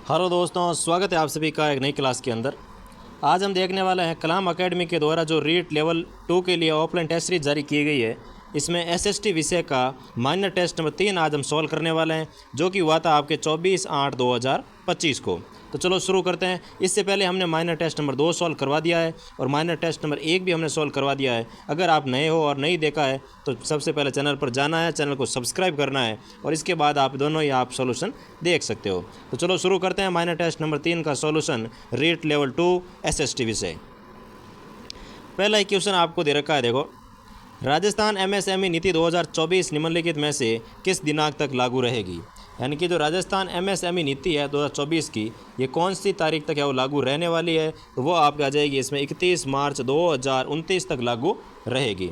Hello दोस्तों, स्वागत है आप सभी का एक नई क्लास के अंदर। आज हम देखने वाले हैं कलाम एकेडमी के द्वारा जो रीट लेवल 2 के लिए ऑफलाइन टेस्ट सीरीज जारी की गई है। इसमें एसएसटी विषय का माइनर टेस्ट नंबर 3 आज हम सॉल्व करने वाले हैं, जो कि हुआ था आपके 24/8/2025 को। तो चलो शुरू करते हैं। इससे पहले हमने माइनर टेस्ट नंबर 2 सॉल्व करवा दिया है और माइनर टेस्ट नंबर 1 भी हमने सॉल्व करवा दिया है। अगर आप नए हो और नहीं देखा है तो सबसे पहले चैनल पर जाना है, चैनल को सब्सक्राइब करना है और इसके बाद आप दोनों ही आप सॉल्यूशन देख सकते हो। तो चलो शुरू करते हैं माइनर टेस्ट नंबर 3 का सॉल्यूशन, रीट लेवल 2 एसएसटी विषय। पहला एक क्वेश्चन आपको दे रखा है, देखो। राजस्थान एमएसएमई नीति 2024 निम्नलिखित में से किस दिनांक तक लागू रहेगी? यानी कि जो राजस्थान एमएसएमई नीति है 2024 की, ये कौन सी तारीख तक है वो लागू रहने वाली है? तो वो आपके आ जाएगी इसमें 31 मार्च 2029 तक लागू रहेगी।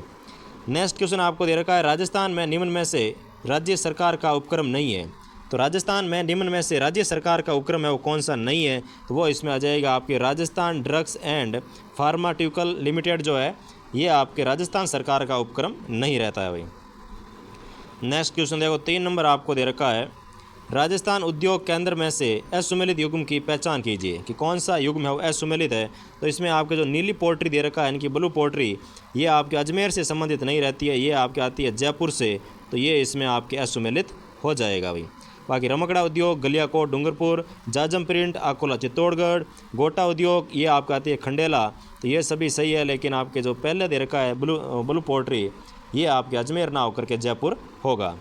नेक्स्ट क्वेश्चन आपको दे रखा है, राजस्थान में निम्न में से राज्य सरकार का उपक्रम नहीं है। तो राजस्थान में निम्न में से राज्य सरकार का उपक्रम है वो कौन सा नहीं है? तो वो इसमें आ जाएगा आपके Rajasthan drugs and pharmaceutical limited जो है, ये आपके राजस्थान सरकार का उपक्रम नहीं रहता है भाई। नेक्स्ट क्वेश्चन देखो, 3 नंबर आपको दे रखा है, राजस्थान उद्योग केंद्र में से असुमेलित युग्म की पहचान कीजिए कि कौन सा युग्म है वो असुमेलित है। तो इसमें आपके जो नीली पोल्ट्री दे रखा है यानी कि ब्लू पोल्ट्री, ये आपके अजमेर से संबंधित नहीं रहती है, ये आपके आती है जयपुर से, तो ये इसमें आपके असुमेलित हो जाएगा भाई। बाकी रमकड़ा उद्योग गलियाकोट डूंगरपुर, जाजम प्रिंट अकोला चित्तौड़गढ़, गोटा उद्योग ये आपका आती है खंडेला, तो ये सभी सही है। लेकिन आपके जो पहले दे रखा है ब्लू पोल्ट्री, ये आपके अजमेर ना होकर के जयपुर होगा।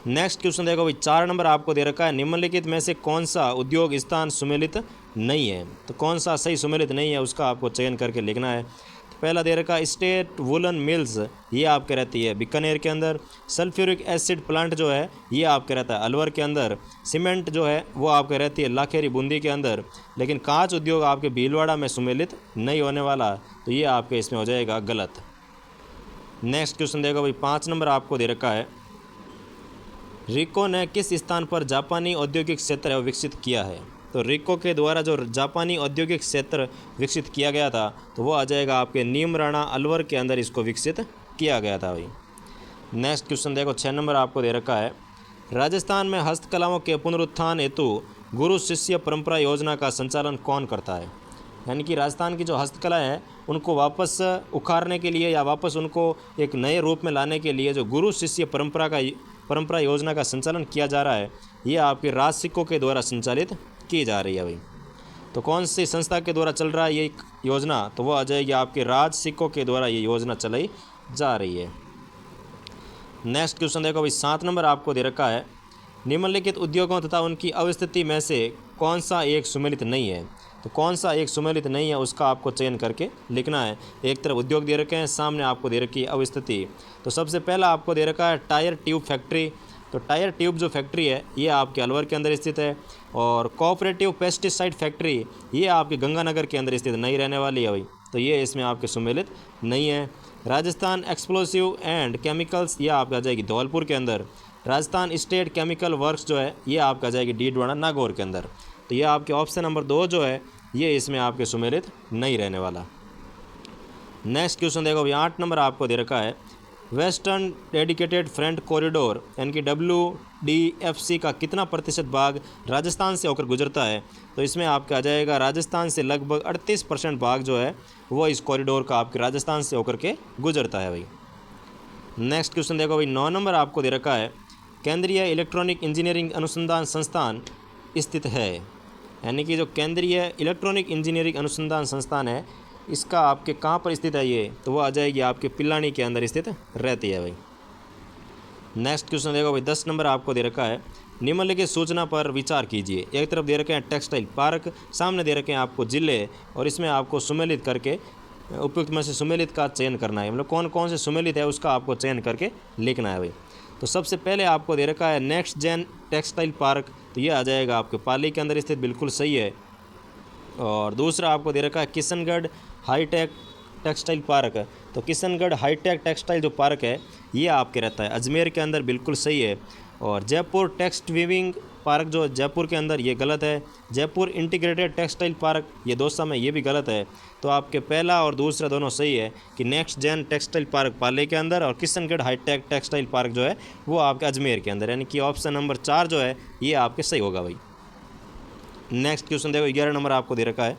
नेक्स्ट क्वेश्चन देखो भाई, 4 नंबर आपको दे रखा है, निम्नलिखित में से कौन सा उद्योग स्थान सुमेलित नहीं है? तो कौन सा सही सुमेलित नहीं है उसका आपको चयन करके लिखना है। तो पहला दे रखा है स्टेट वुलन मिल्स, ये आपके रहती है बीकानेर के अंदर। सल्फ्यूरिक एसिड प्लांट जो है ये आपके रहता है अलवर के अंदर। सीमेंट जो है वो आपके रहती है लाखेरी बूंदी के अंदर। लेकिन कांच उद्योग आपके भीलवाड़ा में सुमेलित नहीं होने वाला, तो ये आपके इसमें हो जाएगा गलत। नेक्स्ट क्वेश्चन देखो भाई, 5 नंबर आपको दे रखा है, रिको ने किस स्थान पर जापानी औद्योगिक क्षेत्र विकसित किया है? तो रिको के द्वारा जो जापानी औद्योगिक क्षेत्र विकसित किया गया था, तो वो आ जाएगा आपके नीमराणा अलवर के अंदर इसको विकसित किया गया था भाई। नेक्स्ट क्वेश्चन देखो, 6 नंबर आपको दे रखा है, राजस्थान में हस्तकलाओं के पुनरुत्थान हेतु गुरु शिष्य परंपरा योजना का संचालन कौन करता है? यानी कि राजस्थान की जो हस्तकला है उनको वापस उखाड़ने के लिए या वापस उनको एक नए रूप में लाने के लिए जो गुरु शिष्य परंपरा योजना का संचालन किया जा रहा है, ये आपके राज सिक्कों के द्वारा संचालित की जा रही है भाई। तो कौन सी संस्था के द्वारा चल रहा है ये योजना? तो वो आ जाएगी आपके राज सिक्कों के द्वारा ये योजना चलाई जा रही है। नेक्स्ट क्वेश्चन देखो भाई, 7 नंबर आपको दे रखा है, निम्नलिखित उद्योगों तथा उनकी अवस्थिति में से कौन सा एक सुमेलित नहीं है? तो कौन सा एक सुमेलित नहीं है उसका आपको चयन करके लिखना है। एक तरफ उद्योग दे रखे हैं, सामने आपको दे रखी है अवस्थिति। तो सबसे पहला आपको दे रखा है टायर ट्यूब फैक्ट्री। तो टायर ट्यूब जो फैक्ट्री है ये आपके अलवर के अंदर स्थित है। और कोऑपरेटिव पेस्टिसाइड फैक्ट्री ये आपके गंगानगर के अंदर स्थित नहीं रहने वाली है भाई, तो ये इसमें आपके सुमेलित नहीं है। राजस्थान एक्सप्लोसिव एंड केमिकल्स ये आपका आ जाएगी धौलपुर के अंदर। राजस्थान स्टेट केमिकल वर्क्स जो है ये आपका आ जाएगी डीडवाड़ा नागौर के अंदर। तो ये आपके ऑप्शन नंबर 2 जो है ये इसमें आपके सुमेलित नहीं रहने वाला। नेक्स्ट क्वेश्चन देखो, 8 नंबर आपको दे रखा है, वेस्टर्न डेडिकेटेड फ्रंट कॉरिडोर यानी कि WDFC का कितना प्रतिशत भाग राजस्थान से होकर गुजरता है? तो इसमें आपका आ जाएगा राजस्थान से लगभग 38% भाग जो है वो इस कॉरिडोर का आपके राजस्थान से होकर के गुजरता है भाई। नेक्स्ट क्वेश्चन देखो भाई, 9 नंबर आपको दे रखा है, केंद्रीय इलेक्ट्रॉनिक इंजीनियरिंग अनुसंधान संस्थान स्थित है। यानी कि जो केंद्रीय इलेक्ट्रॉनिक इंजीनियरिंग अनुसंधान संस्थान है इसका आपके कहाँ पर स्थित है ये? तो वो आ जाएगी आपके पिल्लानी के अंदर स्थित रहती है भाई। नेक्स्ट क्वेश्चन देखो भाई, 10 नंबर आपको दे रखा है, निम्नलिखित सूचना पर विचार कीजिए। एक तरफ दे रखे हैं टेक्सटाइल पार्क, सामने दे रखे हैं आपको जिले, और इसमें आपको सुमेलित करके उपयुक्त में से सुमेलित का चयन करना है। मतलब कौन कौन से सुमेलित है उसका आपको चयन करके लिखना है भाई। तो सबसे पहले आपको दे रखा है नेक्स्ट जेन टेक्सटाइल पार्क, तो ये आ जाएगा आपके पाली के अंदर स्थित, बिल्कुल सही है। और दूसरा आपको दे रखा है किशनगढ़ हाईटेक टेक्सटाइल पार्क। तो किशनगढ़ हाईटेक टेक्सटाइल जो पार्क है ये आपके रहता है अजमेर के अंदर, बिल्कुल सही है। और जयपुर टेक्स्ट वीविंग पार्क जो जयपुर के अंदर, ये गलत है। जयपुर इंटीग्रेटेड टेक्सटाइल पार्क ये दौसा में, ये भी गलत है। तो आपके पहला और दूसरा दोनों सही है कि नेक्स्ट जेन टेक्सटाइल पार्क पाले के अंदर और किशनगढ़ हाईटेक टेक्सटाइल पार्क जो है वो आपके अजमेर के अंदर, यानी कि ऑप्शन नंबर 4 जो है ये आपके सही होगा भाई। नेक्स्ट क्वेश्चन देखो 11 नंबर आपको दे रखा है।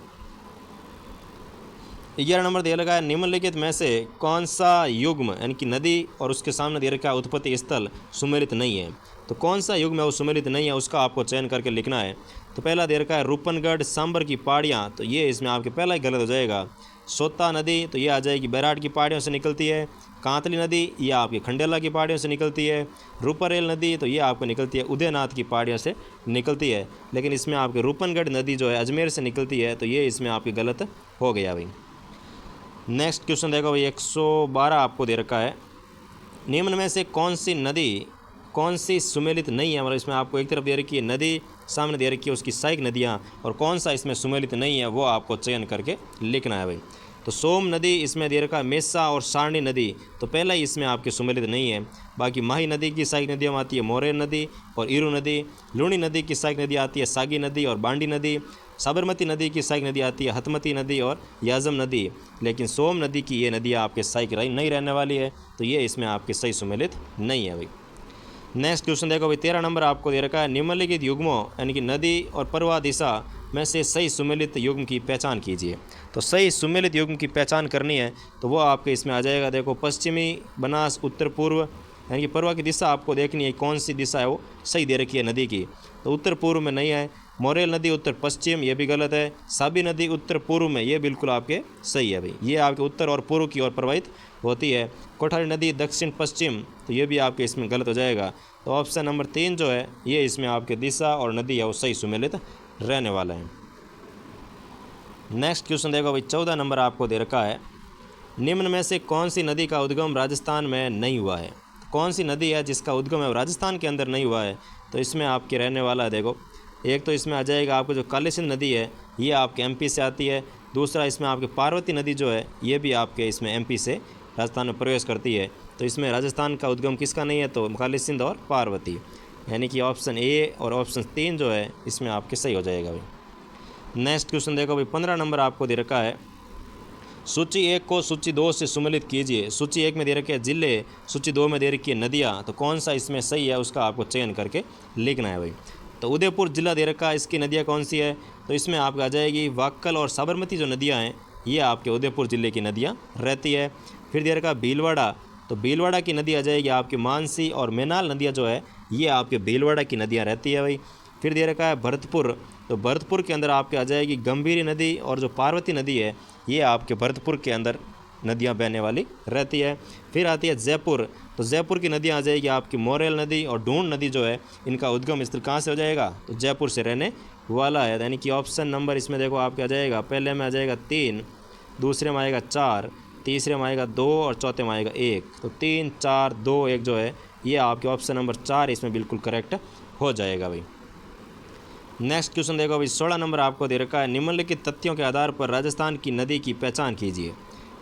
11 नंबर दे रखा है, निम्नलिखित में से कौन सा युग्म यानी कि नदी और उसके सामने दे रखा है उत्पत्ति स्थल सुमेलित नहीं है। तो कौन सा युग्म है वो सुमेलित नहीं है, उसका आपको चयन करके लिखना है। तो पहला दे रखा है रूपनगढ़ सांबर की पहाड़ियाँ, तो ये इसमें आपके पहला ही गलत हो जाएगा। सोता नदी, तो ये आ जाएगी बैराट की पहाड़ियों से निकलती है। कांतली नदी ये आपकी खंडेला की पहाड़ियों से निकलती है। रूपारेल नदी तो ये आपको निकलती है उदयनाथ की पहाड़ियों से निकलती है। लेकिन इसमें आपके रूपनगढ़ नदी जो है अजमेर से निकलती है, तो ये इसमें आपकी गलत हो गया भाई। नेक्स्ट क्वेश्चन देखो भाई 112 आपको दे रखा है, निम्न में से कौन सी सुमेलित नहीं है। मतलब इसमें आपको एक तरफ दे रखी है नदी, सामने दे रखी है उसकी सहायक नदियाँ, और कौन सा इसमें सुमेलित नहीं है वो आपको चयन करके लिखना है भाई। तो सोम नदी इसमें दे रखा है मेसा और सारणी नदी, तो पहला ही इसमें आपके सुमेलित नहीं है। बाकी माही नदी की सहायक नदियों में आती है मोरेर नदी और ईरू नदी। लूणी नदी की सहायक नदी आती है सागी नदी और बांडी नदी। साबरमती नदी की सहायक नदी आती है हतमती नदी और याजम नदी। लेकिन सोम नदी की ये नदियाँ आपके सहायक नहीं रहने वाली है, तो ये इसमें आपके सही सुमेलित नहीं है भाई। नेक्स्ट क्वेश्चन देखो भाई 13 नंबर आपको दे रखा है, निम्नलिखित युग्मों यानी कि नदी और प्रवाह दिशा में से सही सुमेलित युग्म की पहचान कीजिए। तो सही सुमेलित युग्म की पहचान करनी है तो वो आपके इसमें आ जाएगा। देखो पश्चिमी बनास उत्तर पूर्व यानी कि प्रवाह की दिशा आपको देखनी है, कौन सी दिशा है वो सही दे रखी है नदी की। तो उत्तर पूर्व में नहीं है। मोरेल नदी उत्तर पश्चिम, ये भी गलत है। साबी नदी उत्तर पूर्व में, ये बिल्कुल आपके सही है भाई, ये आपके उत्तर और पूर्व की ओर प्रवाहित होती है। कोठारी नदी दक्षिण पश्चिम, तो ये भी आपके इसमें गलत हो जाएगा। तो ऑप्शन नंबर 3 जो है ये इसमें आपके दिशा और नदी है वो सही सुमेलित रहने वाला है। नेक्स्ट क्वेश्चन देखो भाई 14 नंबर आपको दे रखा है, निम्न में से कौन सी नदी का उद्गम राजस्थान में नहीं हुआ है। कौन सी नदी है जिसका उद्गम है राजस्थान के अंदर नहीं हुआ है। तो इसमें आपके रहने वाला है, देखो एक तो इसमें आ जाएगा आपको जो काली सिंध नदी है ये आपके एमपी से आती है। दूसरा इसमें आपके पार्वती नदी जो है ये भी आपके इसमें एमपी से राजस्थान में प्रवेश करती है। तो इसमें राजस्थान का उद्गम किसका नहीं है, तो काली सिंध और पार्वती, यानी कि ऑप्शन ए और ऑप्शन 3 जो है इसमें आपके सही हो जाएगा भाई। नेक्स्ट क्वेश्चन देखो भाई 15 नंबर आपको दे रखा है, सूची 1 को सूची 2 से सुमेलित कीजिए। सूची 1 में दे रखे है जिले, सूची 2 में दे रखी है नदियाँ, तो कौन सा इसमें सही है उसका आपको चयन करके लिखना है भाई। तो उदयपुर जिला दे रखा है, इसकी नदियाँ कौन सी है, तो इसमें आपको आ जाएगी वाक्कल और साबरमती जो नदियाँ हैं ये आपके उदयपुर ज़िले की नदियाँ रहती है। फिर दे रखा है भीलवाड़ा, तो भीलवाड़ा की नदी आ जाएगी आपकी मानसी और मैनाल नदियाँ जो है ये आपके भीलवाड़ा की नदियाँ रहती है भाई। फिर दे रखा है भरतपुर, तो भरतपुर के अंदर आपके आ जाएगी गंभीरी नदी और जो पार्वती नदी है ये आपके भरतपुर के अंदर नदियाँ बहने वाली रहती है। फिर आती है जयपुर, तो जयपुर की नदियाँ आ जाएगी आपकी मोरेल नदी और ढूंढ नदी जो है इनका उद्गम स्थल कहाँ से हो जाएगा, तो जयपुर से रहने वाला है। यानी कि ऑप्शन नंबर इसमें देखो आपके आ जाएगा, पहले में आ जाएगा 3, दूसरे में आएगा 4, तीसरे में आएगा 2 और चौथे में आएगा 1। तो 3 4 2 1 जो है ये आपके ऑप्शन नंबर 4 इसमें बिल्कुल करेक्ट हो जाएगा भाई। नेक्स्ट क्वेश्चन देखो भाई 16 नंबर आपको दे रखा है, निम्नलिखित तथ्यों के आधार पर राजस्थान की नदी की पहचान कीजिए।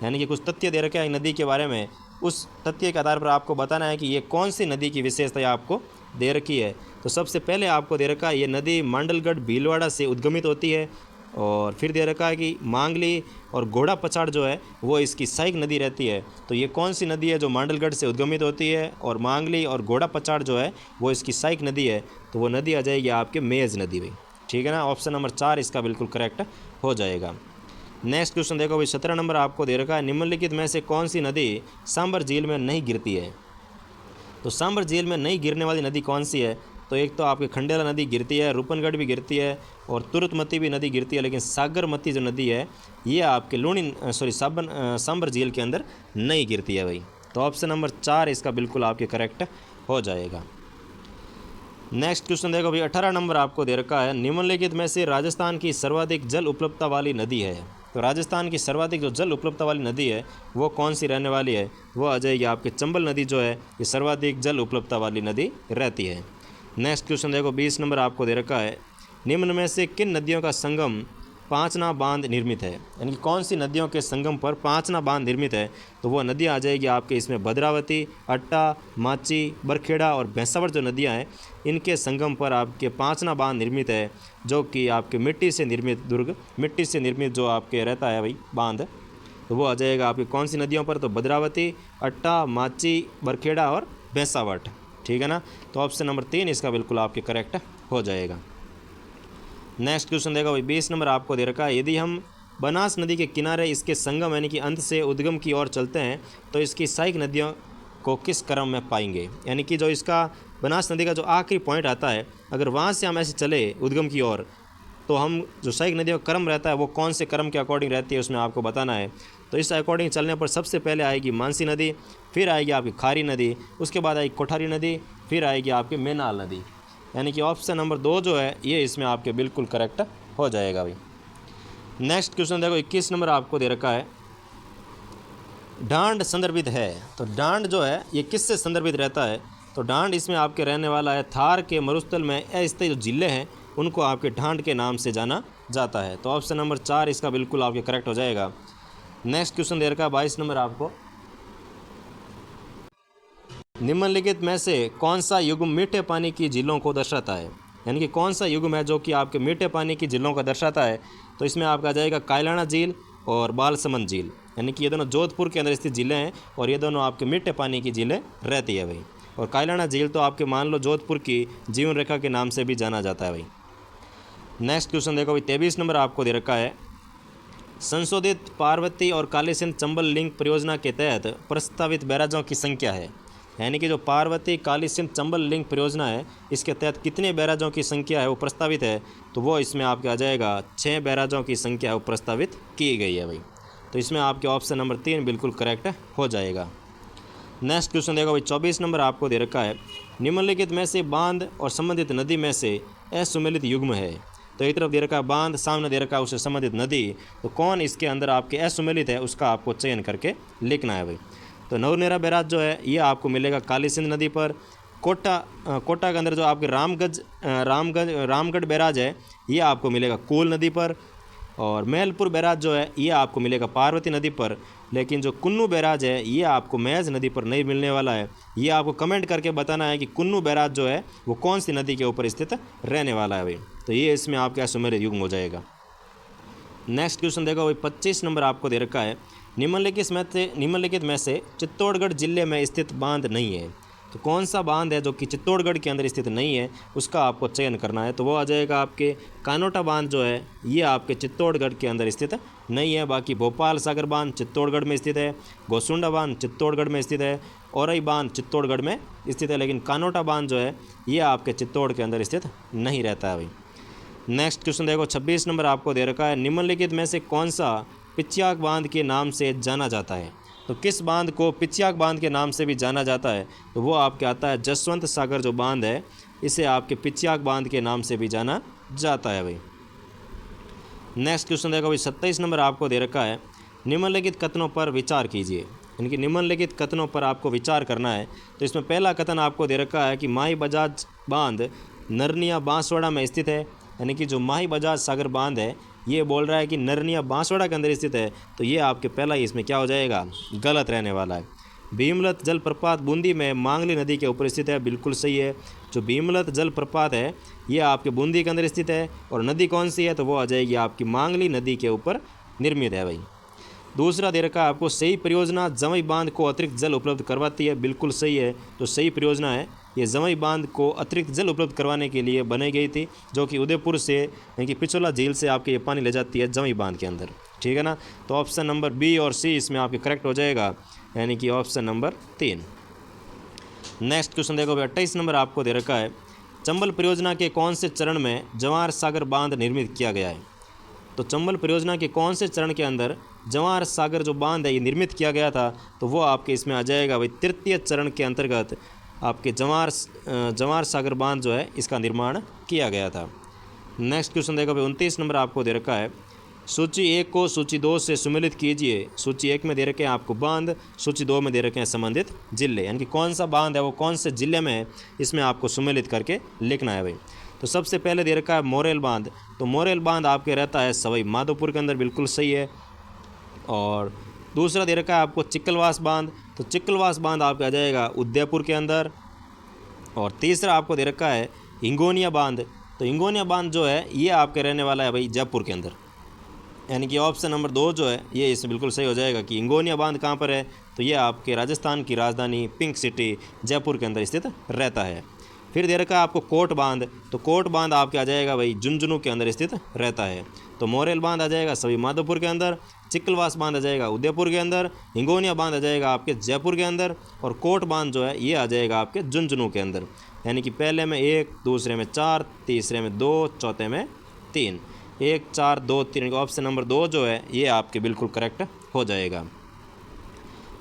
यानी कि कुछ तथ्य दे रखे हैं नदी के बारे में, उस तथ्य के आधार पर आपको बताना है कि ये कौन सी नदी की विशेषता आपको दे रखी है। तो सबसे पहले आपको दे रखा है ये नदी मांडलगढ़ भीलवाड़ा से उद्गमित होती है। और फिर दे रखा है कि मांगली और घोड़ा पछाड़ जो है वो इसकी सहायक नदी रहती है। तो ये कौन सी नदी है जो मांडलगढ़ से उद्गमित होती है और मांगली और घोड़ा पछाड़ जो है वो इसकी सहायक नदी है। तो वो नदी आ जाएगी आपके मेज नदी भाई, ठीक है ना। ऑप्शन नंबर 4 इसका बिल्कुल करेक्ट हो जाएगा। नेक्स्ट क्वेश्चन देखो भाई 17 नंबर आपको दे रखा है, निम्नलिखित में से कौन सी नदी सांबर झील में नहीं गिरती है। तो सांबर झील में नहीं गिरने वाली नदी कौन सी है, तो एक तो आपकी खंडेला नदी गिरती है, रूपनगढ़ भी गिरती है और तुरतमती भी नदी गिरती है। लेकिन सागरमती जो नदी है ये आपके सांबर झील के अंदर नहीं गिरती है भाई। तो ऑप्शन नंबर 4 इसका बिल्कुल आपके करेक्ट हो जाएगा। नेक्स्ट क्वेश्चन देखो भाई 18 नंबर आपको दे रखा है, निम्नलिखित में से राजस्थान की सर्वाधिक जल उपलब्धता वाली नदी है। तो राजस्थान की सर्वाधिक जो जल उपलब्धता वाली नदी है वो कौन सी रहने वाली है, वो आ जाएगी आपके चंबल नदी जो है ये सर्वाधिक जल उपलब्धता वाली नदी रहती है। नेक्स्ट क्वेश्चन देखो 20 नंबर आपको दे रखा है, निम्न में से किन नदियों का संगम पांचना बांध निर्मित है। यानी कौन सी नदियों के संगम पर पांचना बांध निर्मित है, तो वो नदियाँ आ जाएगी आपके इसमें भद्रावती, अट्टा, माची, बरखेड़ा और भैंसावर जो नदियाँ हैं इनके संगम पर आपके पांचना बांध निर्मित है, जो कि आपके मिट्टी से निर्मित जो आपके रहता है भाई बांध, तो वो आ जाएगा आपकी कौन सी नदियों पर, तो भद्रावती, अट्टा, माची, बरखेड़ा और भैंसावट, ठीक है ना। तो ऑप्शन नंबर 3 इसका बिल्कुल आपके करेक्ट हो जाएगा। नेक्स्ट क्वेश्चन देखो भाई 20 नंबर आपको दे रखा है, यदि हम बनास नदी के किनारे इसके संगम यानी कि अंत से उद्गम की ओर चलते हैं तो इसकी सहायक नदियों को किस क्रम में पाएंगे। यानी कि जो इसका बनास नदी का जो आखिरी पॉइंट आता है, अगर वहाँ से हम ऐसे चले उद्गम की ओर तो हम जो सहायक नदियों का क्रम रहता है वो कौन से क्रम के अकॉर्डिंग रहती है उसमें आपको बताना है। तो इस अकॉर्डिंग चलने पर सबसे पहले आएगी मानसी नदी, फिर आएगी आपकी खारी नदी, उसके बाद आएगी कोठारी नदी, फिर आएगी आपकी मेनाल नदी। यानी कि ऑप्शन नंबर 2 जो है ये इसमें आपके बिल्कुल करेक्ट हो जाएगा भाई। नेक्स्ट क्वेश्चन देखो 21 नंबर आपको दे रखा है, डांड संदर्भित है। तो डांड जो है ये किससे संदर्भित रहता है। तो डांड इसमें आपके रहने वाला है थार के मरुस्थल में अस्थायी जो जिले हैं उनको आपके डांड के नाम से जाना जाता है। तो ऑप्शन नंबर 4 इसका बिल्कुल आपके करेक्ट हो जाएगा। नेक्स्ट क्वेश्चन दे रखा है 22 नंबर आपको, निम्नलिखित में से कौन सा युग्म मीठे पानी की झीलों को दर्शाता है। यानी कि कौन सा युग्म है जो कि आपके मीठे पानी की झीलों को दर्शाता है। तो इसमें आपका आ जाएगा कायलाना झील और बालसमंद झील। यानी कि ये दोनों जोधपुर के अंदर स्थित झीलें हैं और ये दोनों आपके मीठे पानी की झीलें रहती है भाई। और कायलाना झील तो आपके मान लो जोधपुर की जीवन रेखा के नाम से भी जाना जाता है भाई। नेक्स्ट क्वेश्चन देखो भाई 23 नंबर आपको दे रखा है, संशोधित पार्वती और कालीसिंध चंबल लिंक परियोजना के तहत प्रस्तावित बैराजों की संख्या है। यानी कि जो पार्वती कालीसिंध चंबल लिंक परियोजना है इसके तहत कितने बैराजों की संख्या है वो प्रस्तावित है। तो वो इसमें आपके आ जाएगा 6 बैराजों की संख्या वो प्रस्तावित की गई है भाई। तो इसमें आपके ऑप्शन नंबर 3 बिल्कुल करेक्ट हो जाएगा। नेक्स्ट क्वेश्चन देखो भाई 24 नंबर आपको दे रखा है, निम्नलिखित में से बांध और संबंधित नदी में से असुमेलित युग्म है। तो एक तरफ दे रखा है बांध, सामने दे रखा है उससे संबंधित नदी, तो कौन इसके अंदर आपके असुमेलित है उसका आपको चयन करके लिखना है भाई। तो नवनेरा बैराज जो है ये आपको मिलेगा कालीसिंध नदी पर। कोटा के अंदर जो आपके रामगढ़ बैराज है ये आपको मिलेगा कूल नदी पर। और मैलपुर बैराज जो है ये आपको मिलेगा पार्वती नदी पर। लेकिन जो कुन्नू बैराज है ये आपको महज नदी पर नहीं मिलने वाला है। ये आपको कमेंट करके बताना है कि कुन्नू बैराज जो है वो कौन सी नदी के ऊपर स्थित रहने वाला है भाई। तो ये इसमें आपका असुमेलित युग्म हो जाएगा। नेक्स्ट क्वेश्चन देखो भाई 25 नंबर आपको दे रखा है, निम्नलिखित में से चित्तौड़गढ़ जिले में स्थित बांध नहीं है। तो कौन सा बांध है जो कि चित्तौड़गढ़ के अंदर स्थित नहीं है उसका आपको चयन करना है। तो वो आ जाएगा आपके कानोटा बांध जो है ये आपके चित्तौड़गढ़ के अंदर स्थित नहीं है। बाकी भोपाल सागर बांध चित्तौड़गढ़ में स्थित है, गोसुंडा बांध चित्तौड़गढ़ में स्थित है, औरई बांध चित्तौड़गढ़ में स्थित है। लेकिन कानोटा बांध जो है ये आपके चित्तौड़ के अंदर स्थित नहीं रहता है भाई। नेक्स्ट क्वेश्चन देखो 26 नंबर आपको दे रखा है, निम्नलिखित में से कौन सा पिच्याक बांध के नाम से जाना जाता है। तो किस बांध को पिच्याक बांध के नाम से भी जाना जाता है। तो वो आपके आता है जसवंत सागर जो बांध है इसे आपके पिच्याक बांध के नाम से भी जाना जाता है भाई। नेक्स्ट क्वेश्चन देखो भाई 27 नंबर आपको दे रखा है, निम्नलिखित कथनों पर विचार कीजिए। यानी कि निम्नलिखित कथनों पर आपको विचार करना है। तो इसमें पहला कथन आपको दे रखा है कि माही बजाज बांध नरनिया बांसवाड़ा में स्थित है। यानी कि जो माही बजाज सागर बांध है ये बोल रहा है कि नरनिया बांसवाड़ा के अंदर स्थित है। तो ये आपके पहला ही इसमें क्या हो जाएगा, गलत रहने वाला है। भीमलत जलप्रपात बूंदी में मांगली नदी के ऊपर स्थित है, बिल्कुल सही है। जो भीमलत जलप्रपात है ये आपके बूंदी के अंदर स्थित है और नदी कौन सी है तो वो आ जाएगी आपकी मांगली नदी के ऊपर निर्मित है भाई। दूसरा दे रखा है आपको, सही परियोजना जमई बांध को अतिरिक्त जल उपलब्ध करवाती है, बिल्कुल सही है। तो सही परियोजना है ये जमई बांध को अतिरिक्त जल उपलब्ध करवाने के लिए बनाई गई थी, जो कि उदयपुर से यानी कि पिछोला झील से आपके ये पानी ले जाती है जमई बांध के अंदर, ठीक है ना। तो ऑप्शन नंबर बी और सी इसमें आपके करेक्ट हो जाएगा, यानी कि ऑप्शन नंबर 3। नेक्स्ट क्वेश्चन देखो भाई 28 नंबर आपको दे रखा है, चंबल परियोजना के कौन से चरण में जवाहर सागर बांध निर्मित किया गया है। तो चंबल परियोजना के कौन से चरण के अंदर जवाहर सागर जो बांध है ये निर्मित किया गया था। तो वो आपके इसमें आ जाएगा भाई तृतीय चरण के अंतर्गत आपके जवाहर सागर बांध जो है इसका निर्माण किया गया था। नेक्स्ट क्वेश्चन देखो भाई 29 नंबर आपको दे रखा है, सूची 1 को सूची 2 से सुमेलित कीजिए। सूची 1 में दे रखे हैं आपको बांध, सूची 2 में दे रखे हैं संबंधित जिले। यानी कि कौन सा बांध है वो कौन से जिले में है इसमें आपको सुमेलित करके लिखना है भाई। तो सबसे पहले दे रखा है मोरेल बांध। तो मोरेल बांध आपके रहता है सवाई माधोपुर के अंदर, बिल्कुल सही है। और दूसरा दे रखा है आपको चिक्कलवास बांध। तो चिक्कलवास बांध आपका आ जाएगा उदयपुर के अंदर। और तीसरा आपको दे रखा है हिंगोनिया बांध। तो हिंगोनिया बांध जो है ये आपके रहने वाला है भाई जयपुर के अंदर। यानी कि ऑप्शन नंबर 2 जो है ये इसमें बिल्कुल सही हो जाएगा कि हिंगोनिया बांध कहाँ पर है। तो ये आपके राजस्थान की राजधानी पिंक सिटी जयपुर के अंदर स्थित रहता है। फिर दे रखा है आपको कोट बांध, तो कोट बांध आपके आ जाएगा भाई झुंझुनू के अंदर स्थित रहता है। तो मोरेल बांध आ जाएगा सभी माधोपुर के अंदर, चिक्कलवास बांध आ जाएगा उदयपुर के अंदर, हिंगोनिया बांध आ जाएगा आपके जयपुर के अंदर, और कोट बांध जो है ये आ जाएगा आपके झुंझुनू के अंदर। यानी कि पहले में 1, दूसरे में 4, तीसरे में 2, चौथे में 3, 1 4 2 3, ऑप्शन नंबर 2 जो है ये आपके बिल्कुल करेक्ट हो जाएगा।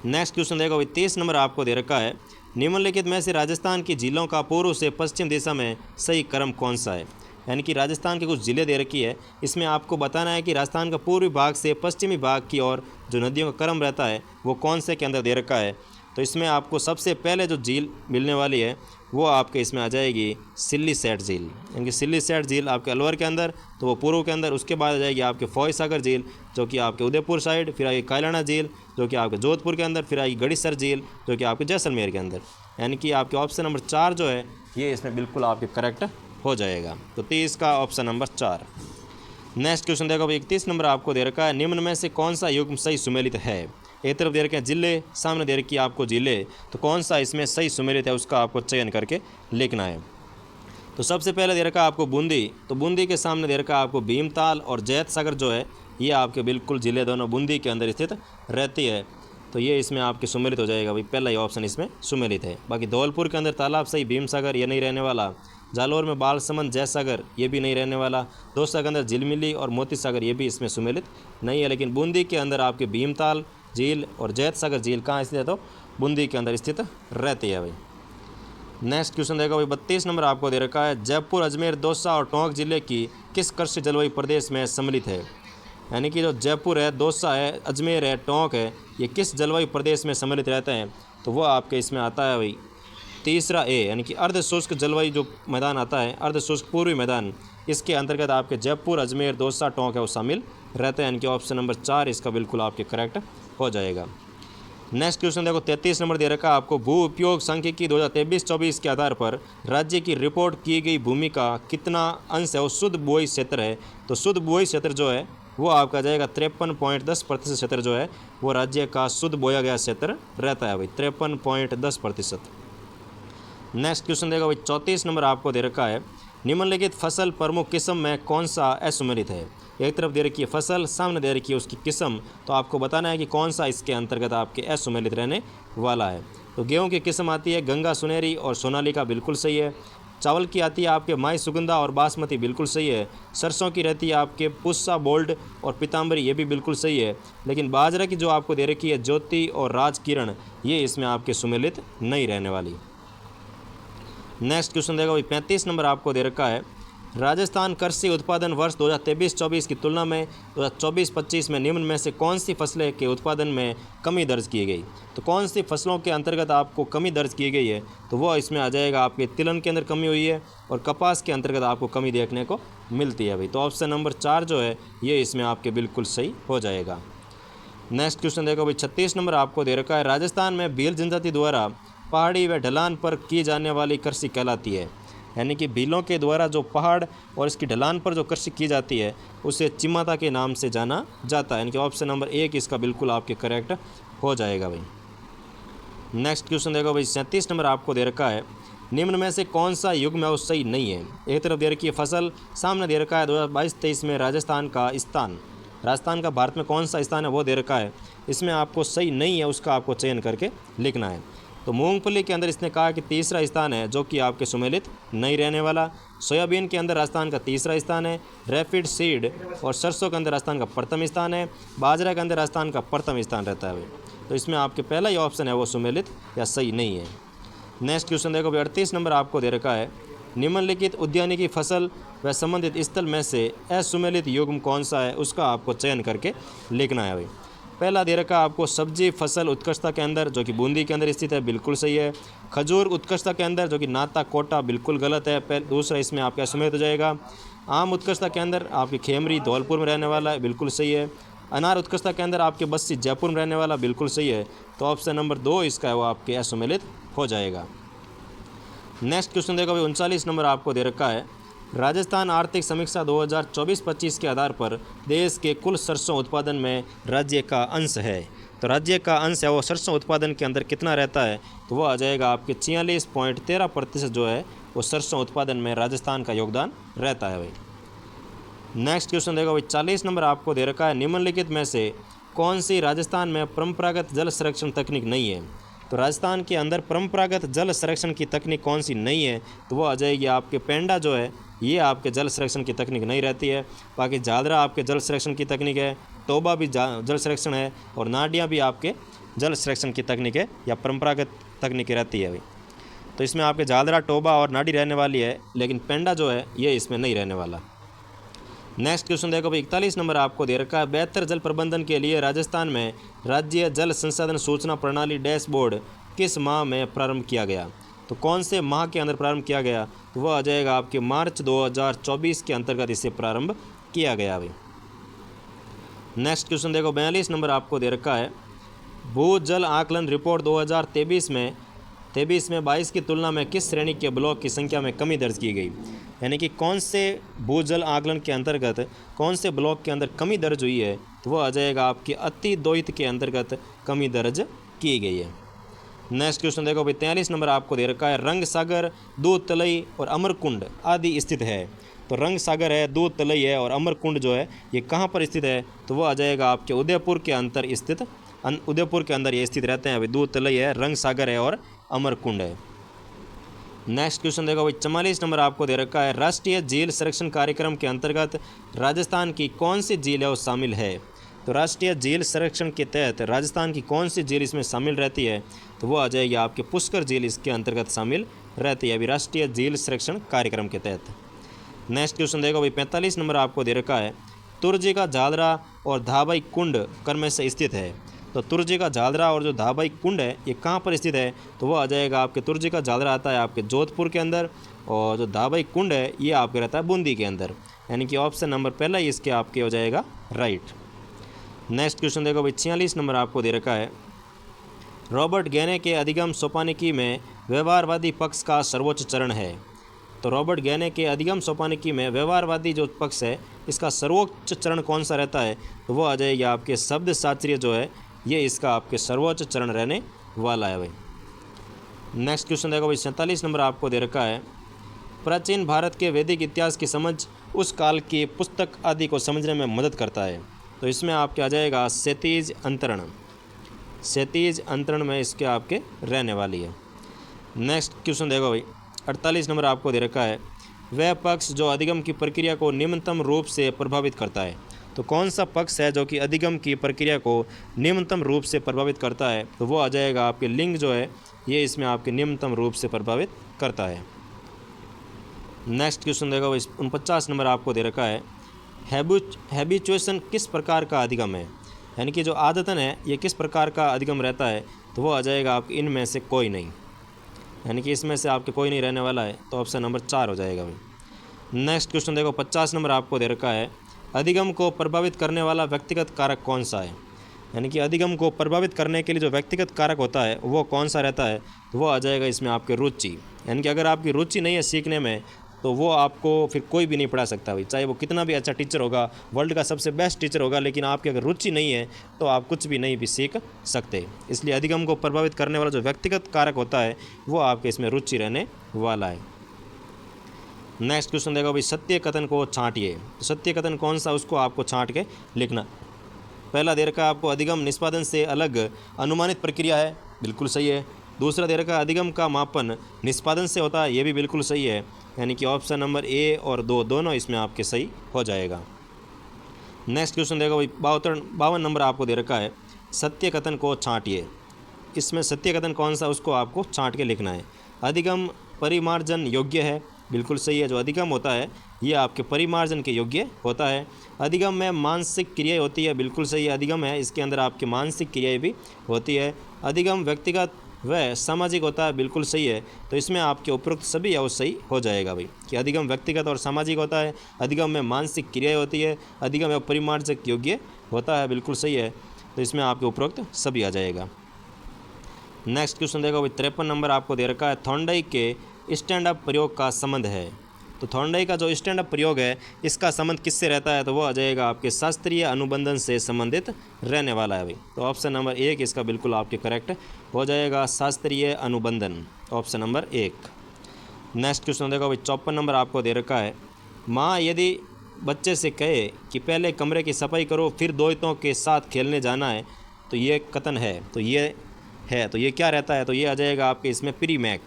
नेक्स्ट क्वेश्चन देखो भाई 30 नंबर आपको दे रखा है, निम्नलिखित में से राजस्थान की झीलों का पूर्व से पश्चिम दिशा में सही क्रम कौन सा है। यानी कि राजस्थान की कुछ ज़िले दे रखी है, इसमें आपको बताना है कि राजस्थान का पूर्वी भाग से पश्चिमी भाग की ओर जो नदियों का क्रम रहता है वो कौन से के अंदर दे रखा है। तो इसमें आपको सबसे पहले जो झील मिलने वाली है वो आपके इसमें आ जाएगी सिल्ली सेठ झील। यानी कि सिल्ली सेठ झील आपके अलवर के अंदर, तो वो पूर्व के अंदर। उसके बाद आ जाएगी आपके फौज सागर झील जो कि आपके उदयपुर साइड, फिर आएगी कायलाना झील जो कि आपके जोधपुर के अंदर, फिर आएगी गड़ीसर झील जो कि आपके जैसलमेर के अंदर। यानी कि आपके ऑप्शन नंबर 4 जो है ये इसमें बिल्कुल आपके करेक्ट हो जाएगा। तो 30 का ऑप्शन नंबर 4। नेक्स्ट क्वेश्चन देखो भाई 31 नंबर आपको दे रखा है, निम्न में से कौन सा युग्म सही सुमेलित है। एक तरफ दे रखे हैं जिले, सामने दे रखी है आपको जिले, तो कौन सा इसमें सही सुमेलित है उसका आपको चयन करके लिखना है। तो सबसे पहले दे रखा है आपको बूंदी, तो बूंदी के सामने दे रखा है आपको भीमताल और जैत सागर जो है ये आपके बिल्कुल जिले दोनों बूंदी के अंदर स्थित रहती है। तो ये इसमें आपके सुमेलित हो जाएगा भाई, पहला ही ऑप्शन इसमें सुमेलित है। बाकी धौलपुर के अंदर तालाब सही भीम सागर ये नहीं रहने वाला, जालौर में बालसमंद जय सागर ये भी नहीं रहने वाला, दौसा के अंदर झिलमिली और मोती सागर ये भी इसमें सुमेलित नहीं है। लेकिन बूंदी के अंदर आपके भीमताल झील और जैत सागर झील कहाँ स्थित है, तो बूंदी के अंदर स्थित रहती है भाई। नेक्स्ट क्वेश्चन देखो भाई 32 नंबर आपको दे रखा है, जयपुर, अजमेर, दौसा और टोंक जिले की किस कृषि जलवायु प्रदेश में सम्मिलित है। यानी कि जो जयपुर है, दौसा है, अजमेर है, टोंक है, ये किस जलवायु प्रदेश में सम्मिलित रहते हैं, तो वो आपके इसमें आता है भाई तीसरा ए, यानी कि अर्ध शुष्क जलवायु जो मैदान आता है, अर्ध शुष्क पूर्वी मैदान, इसके अंतर्गत आपके जयपुर, अजमेर, दौसा, टोंक है वो शामिल रहते हैं। यानी कि ऑप्शन नंबर 4 इसका बिल्कुल आपके करेक्ट हो जाएगा। नेक्स्ट क्वेश्चन देखो 33 नंबर दे रखा है आपको, भू उपयोग सांख्यिकी 2023-24 के आधार पर राज्य की रिपोर्ट की गई भूमि का कितना अंश है वो शुद्ध बुआई क्षेत्र है। तो शुद्ध बुआई क्षेत्र जो है वो आपका जाएगा 53.10% क्षेत्र जो है वो राज्य का शुद्ध बोया गया क्षेत्र रहता है भाई, 53.10%। नेक्स्ट क्वेश्चन देखो भाई 34 नंबर आपको दे रखा है, निम्नलिखित फसल प्रमुख किस्म में कौन सा असुमेलित है। एक तरफ दे रखी है फसल, सामने दे रखी है उसकी किस्म, तो आपको बताना है कि कौन सा इसके अंतर्गत आपके असुमेलित रहने वाला है। तो गेहूं की किस्म आती है गंगा सुनहरी और सोनालिका, बिल्कुल सही है। चावल की आती है आपके माई सुगंधा और बासमती, बिल्कुल सही है। सरसों की रहती है आपके पुस्सा, बोल्ड और पीताम्बरी, ये भी बिल्कुल सही है। लेकिन बाजरा की जो आपको दे रखी है ज्योति और राजकिरण, ये इसमें आपके सुमेलित नहीं रहने वाली। नेक्स्ट क्वेश्चन देखो भाई 35 नंबर आपको दे रखा है, राजस्थान कृषि उत्पादन वर्ष 2023-24 की तुलना में 2024-25 में निम्न में से कौन सी फसलें के उत्पादन में कमी दर्ज की गई। तो कौन सी फसलों के अंतर्गत आपको कमी दर्ज की गई है, तो वो इसमें आ जाएगा आपके तिलहन के अंदर कमी हुई है और कपास के अंतर्गत आपको कमी देखने को मिलती है भाई। तो ऑप्शन नंबर 4 जो है ये इसमें आपके बिल्कुल सही हो जाएगा। नेक्स्ट क्वेश्चन देखो भाई 36 नंबर आपको दे रखा है, राजस्थान में भील जनजाति द्वारा पहाड़ी व ढलान पर की जाने वाली कृषि कहलाती है। यानी कि भीलों के द्वारा जो पहाड़ और इसकी ढलान पर जो कृषि की जाती है उसे चिमाता के नाम से जाना जाता है। यानी कि ऑप्शन नंबर 1 इसका बिल्कुल आपके करेक्ट हो जाएगा भाई। नेक्स्ट क्वेश्चन देखो भाई 37 नंबर आपको दे रखा है, निम्न में से कौन सा युग्म है वो सही नहीं है। एक तरफ दे रखी है फसल, सामने दे रखा है 2022-23 में राजस्थान का स्थान, राजस्थान का भारत में कौन सा स्थान है वो दे रखा है। इसमें आपको सही नहीं है उसका आपको चयन करके लिखना है। तो मूंगफली के अंदर इसने कहा कि तीसरा स्थान है जो कि आपके सुमेलित नहीं रहने वाला। सोयाबीन के अंदर राजस्थान का तीसरा स्थान है। रैपिड सीड और सरसों के अंदर राजस्थान का प्रथम स्थान है। बाजरा के अंदर राजस्थान का प्रथम स्थान रहता है। तो इसमें आपके पहला ही ऑप्शन है वो सुमेलित या सही नहीं है। नेक्स्ट क्वेश्चन देखो 38 नंबर आपको दे रखा है, निम्नलिखित उद्यानिकी फसल व संबंधित स्थल में से असुमेलित युग्म कौन सा है उसका आपको चयन करके लिखना है भाई। पहला दे रखा आपको सब्जी फसल उत्कृष्टता के अंदर जो कि बूंदी के अंदर स्थित है, बिल्कुल सही है। खजूर उत्कृष्टता के अंदर जो कि नाता कोटा, बिल्कुल गलत है। दूसरा इसमें आपका असुमेलित हो जाएगा। आम उत्कृष्टता के अंदर आपकी खेमरी धौलपुर में रहने वाला है, बिल्कुल सही है। अनार उत्कृष्टता के अंदर आपके बस्सी जयपुर में रहने वाला, बिल्कुल सही है। तो ऑप्शन नंबर 2 इसका है वो आपके असुमेलित हो जाएगा। नेक्स्ट क्वेश्चन देखो भाई 39 नंबर आपको दे रखा है, राजस्थान आर्थिक समीक्षा 2024-25 के आधार पर देश के कुल सरसों उत्पादन में राज्य का अंश है। तो राज्य का अंश है वो सरसों उत्पादन के अंदर कितना रहता है, तो वो आ जाएगा आपके 46.13% जो है और सरसों उत्पादन में राजस्थान का योगदान रहता है भाई। नेक्स्ट क्वेश्चन देखो भाई, 40 नंबर आपको दे रखा है, निम्नलिखित में से कौन सी राजस्थान में परंपरागत जल संरक्षण तकनीक नहीं है। तो राजस्थान के अंदर परंपरागत जल संरक्षण की तकनीक कौन सी नहीं है, तो वो आ जाएगी आपके पेंडा जो है, ये आपके जल संरक्षण की तकनीक नहीं रहती है। बाकी जादरा आपके जल संरक्षण की तकनीक है, टोबा भी जल संरक्षण है, और नाडियाँ भी आपके जल संरक्षण की तकनीक है या परंपरागत तकनीक रहती है भाई। तो इसमें आपके जादरा, टोबा और नाडी रहने वाली है, लेकिन पेंडा जो है ये इसमें नहीं रहने वाला। नेक्स्ट क्वेश्चन देखो भाई, 41 नंबर आपको दे रखा है, बेहतर जल प्रबंधन के लिए राजस्थान में राज्य जल संसाधन सूचना प्रणाली डैशबोर्ड किस माह में प्रारंभ किया गया। तो कौन से माह के अंदर प्रारंभ किया गया, तो वह आ जाएगा आपके मार्च 2024 के अंतर्गत इसे प्रारंभ किया गया भाई। नेक्स्ट क्वेश्चन देखो, 42 नंबर आपको दे रखा है, भू जल आकलन रिपोर्ट 2023 में 22 की तुलना में किस श्रेणी के ब्लॉक की संख्या में कमी दर्ज की गई। यानी कि कौन से भूजल आकलन के अंतर्गत कौन से ब्लॉक के अंदर कमी दर्ज हुई है, तो वह आ जाएगा आपकी अति दोहित के अंतर्गत कमी दर्ज की गई है। नेक्स्ट क्वेश्चन देखो भाई, 43 नंबर आपको दे रखा है, रंग सागर, दूध तलई और अमरकुंड आदि स्थित है। तो रंग सागर है, दूध तलई है और अमरकुंड जो है ये कहाँ पर स्थित है, तो वह आ जाएगा आपके उदयपुर के अंतर स्थित, उदयपुर के अंदर ये स्थित रहते हैं अभी। दूध तलई है, रंग सागर है और अमरकुंड है। नेक्स्ट क्वेश्चन देखो भाई, 44 नंबर आपको दे रखा है, राष्ट्रीय झील संरक्षण कार्यक्रम के अंतर्गत राजस्थान की कौन सी झील है वो शामिल है। तो राष्ट्रीय झील संरक्षण के तहत राजस्थान की कौन सी झील इसमें शामिल रहती है, तो वो आ जाएगी आपके पुष्कर झील इसके अंतर्गत शामिल रहती है अभी राष्ट्रीय झील संरक्षण कार्यक्रम के तहत। नेक्स्ट क्वेश्चन देखो भाई, 45 नंबर आपको दे रखा है, तुर्जी का झादरा और धाबाई कुंड क्रम से स्थित है। तो तुर्जी का झादरा और जो धाबाई कुंड है ये कहाँ पर स्थित है, तो वो आ जाएगा आपके तुर्जी का झादरा आता है आपके जोधपुर के अंदर, और जो धाबाई कुंड है ये आपके रहता है बूंदी के अंदर। यानी कि ऑप्शन नंबर पहला ही इसके आपके हो जाएगा राइट। नेक्स्ट क्वेश्चन देखो भाई, 46 नंबर आपको दे रखा है, रॉबर्ट गैने के अधिगम सोपानिकी में व्यवहारवादी पक्ष का सर्वोच्च चरण है। तो रॉबर्ट गैने के अधिगम सोपानिकी में व्यवहारवादी जो पक्ष है इसका सर्वोच्च चरण कौन सा रहता है, तो वो आ जाएगा आपके शब्द शास्त्रीय जो है ये इसका आपके सर्वोच्च चरण रहने वाला है भाई। नेक्स्ट क्वेश्चन देखो भाई, 47 नंबर आपको दे रखा है, प्राचीन भारत के वैदिक इतिहास की समझ उस काल की पुस्तक आदि को समझने में मदद करता है। तो इसमें आपके आ जाएगा क्षैतिज अंतरण, क्षैतिज अंतरण में इसके आपके रहने वाली है। नेक्स्ट क्वेश्चन देखो भाई, 48 नंबर आपको दे रखा है, वह पक्ष जो अधिगम की प्रक्रिया को निम्नतम रूप से प्रभावित करता है। तो कौन सा पक्ष है जो कि अधिगम की प्रक्रिया को निम्नतम रूप से प्रभावित करता है, तो वो आ जाएगा आपके लिंग जो है ये इसमें आपके निम्नतम रूप से प्रभावित करता है। नेक्स्ट क्वेश्चन देखो, 49 नंबर आपको दे रखा है, हैबिचुएशन किस प्रकार का अधिगम है। यानी कि जो आदतन है ये किस प्रकार का अधिगम रहता है, तो वो आ जाएगा आपके इनमें से कोई नहीं, यानी कि इसमें से आपके कोई नहीं रहने वाला है, तो ऑप्शन नंबर 4 हो जाएगा भाई। नेक्स्ट क्वेश्चन देखो, 50 नंबर आपको दे रखा है, अधिगम को प्रभावित करने वाला व्यक्तिगत कारक कौन सा है। यानी कि अधिगम को प्रभावित करने के लिए जो व्यक्तिगत कारक होता है वो कौन सा रहता है, तो वो आ जाएगा इसमें आपके रुचि। यानी कि अगर आपकी रुचि नहीं है सीखने में तो वो आपको फिर कोई भी नहीं पढ़ा सकता भाई, चाहे वो कितना भी अच्छा टीचर होगा, वर्ल्ड का सबसे बेस्ट टीचर होगा, लेकिन आपकी अगर रुचि नहीं है तो आप कुछ भी नहीं भी सीख सकते। इसलिए अधिगम को प्रभावित करने वाला जो व्यक्तिगत कारक होता है वो आपके इसमें रुचि रहने वाला है। नेक्स्ट क्वेश्चन देखो भाई, सत्य कथन को छांटिए। तो सत्य कथन कौन सा उसको आपको छांट के लिखना। पहला दे रखा है आपको, अधिगम निष्पादन से अलग अनुमानित प्रक्रिया है, बिल्कुल सही है। दूसरा दे रखा है, अधिगम का मापन निष्पादन से होता है, ये भी बिल्कुल सही है। यानी कि ऑप्शन नंबर ए और 2 दोनों इसमें आपके सही हो जाएगा। नेक्स्ट क्वेश्चन देखो भाई, 52 नंबर आपको दे रखा है, सत्य कथन को छांटिए। इसमें सत्य कथन कौन सा उसको आपको छांट के लिखना है। अधिगम परिमार्जन योग्य है, बिल्कुल सही है। जो अधिगम होता है ये आपके परिमार्जन के योग्य होता है। अधिगम में मानसिक क्रियाएं होती है, बिल्कुल सही है। अधिगम है इसके अंदर आपके मानसिक क्रियाएं भी होती है। अधिगम व्यक्तिगत व सामाजिक होता है, बिल्कुल सही है। तो इसमें आपके उपरोक्त सभी और सही हो जाएगा भाई, कि अधिगम व्यक्तिगत और सामाजिक होता है, अधिगम में मानसिक क्रियाएं होती है, अधिगम में परिमार्जक योग्य होता है, बिल्कुल सही है। तो इसमें आपके उपरोक्त सभी आ जाएगा। नेक्स्ट क्वेश्चन देखो भाई, 53 नंबर आपको दे रखा है, थॉर्नडाइक के स्टैंड अप प्रयोग का संबंध है। तो थॉर्नडाइक का जो स्टैंड अप प्रयोग है इसका संबंध किससे रहता है, तो वो आ जाएगा आपके शास्त्रीय अनुबंधन से संबंधित रहने वाला है भाई। तो ऑप्शन नंबर 1 इसका बिल्कुल आपके करेक्ट हो जाएगा, शास्त्रीय अनुबंधन, ऑप्शन नंबर 1। नेक्स्ट क्वेश्चन देखो भाई 54 नंबर आपको दे रखा है। माँ यदि बच्चे से कहे कि पहले कमरे की सफाई करो फिर दोस्तों के साथ खेलने जाना है तो ये कथन है, तो ये क्या रहता है, तो ये आ जाएगा आपके इसमें प्री मैक,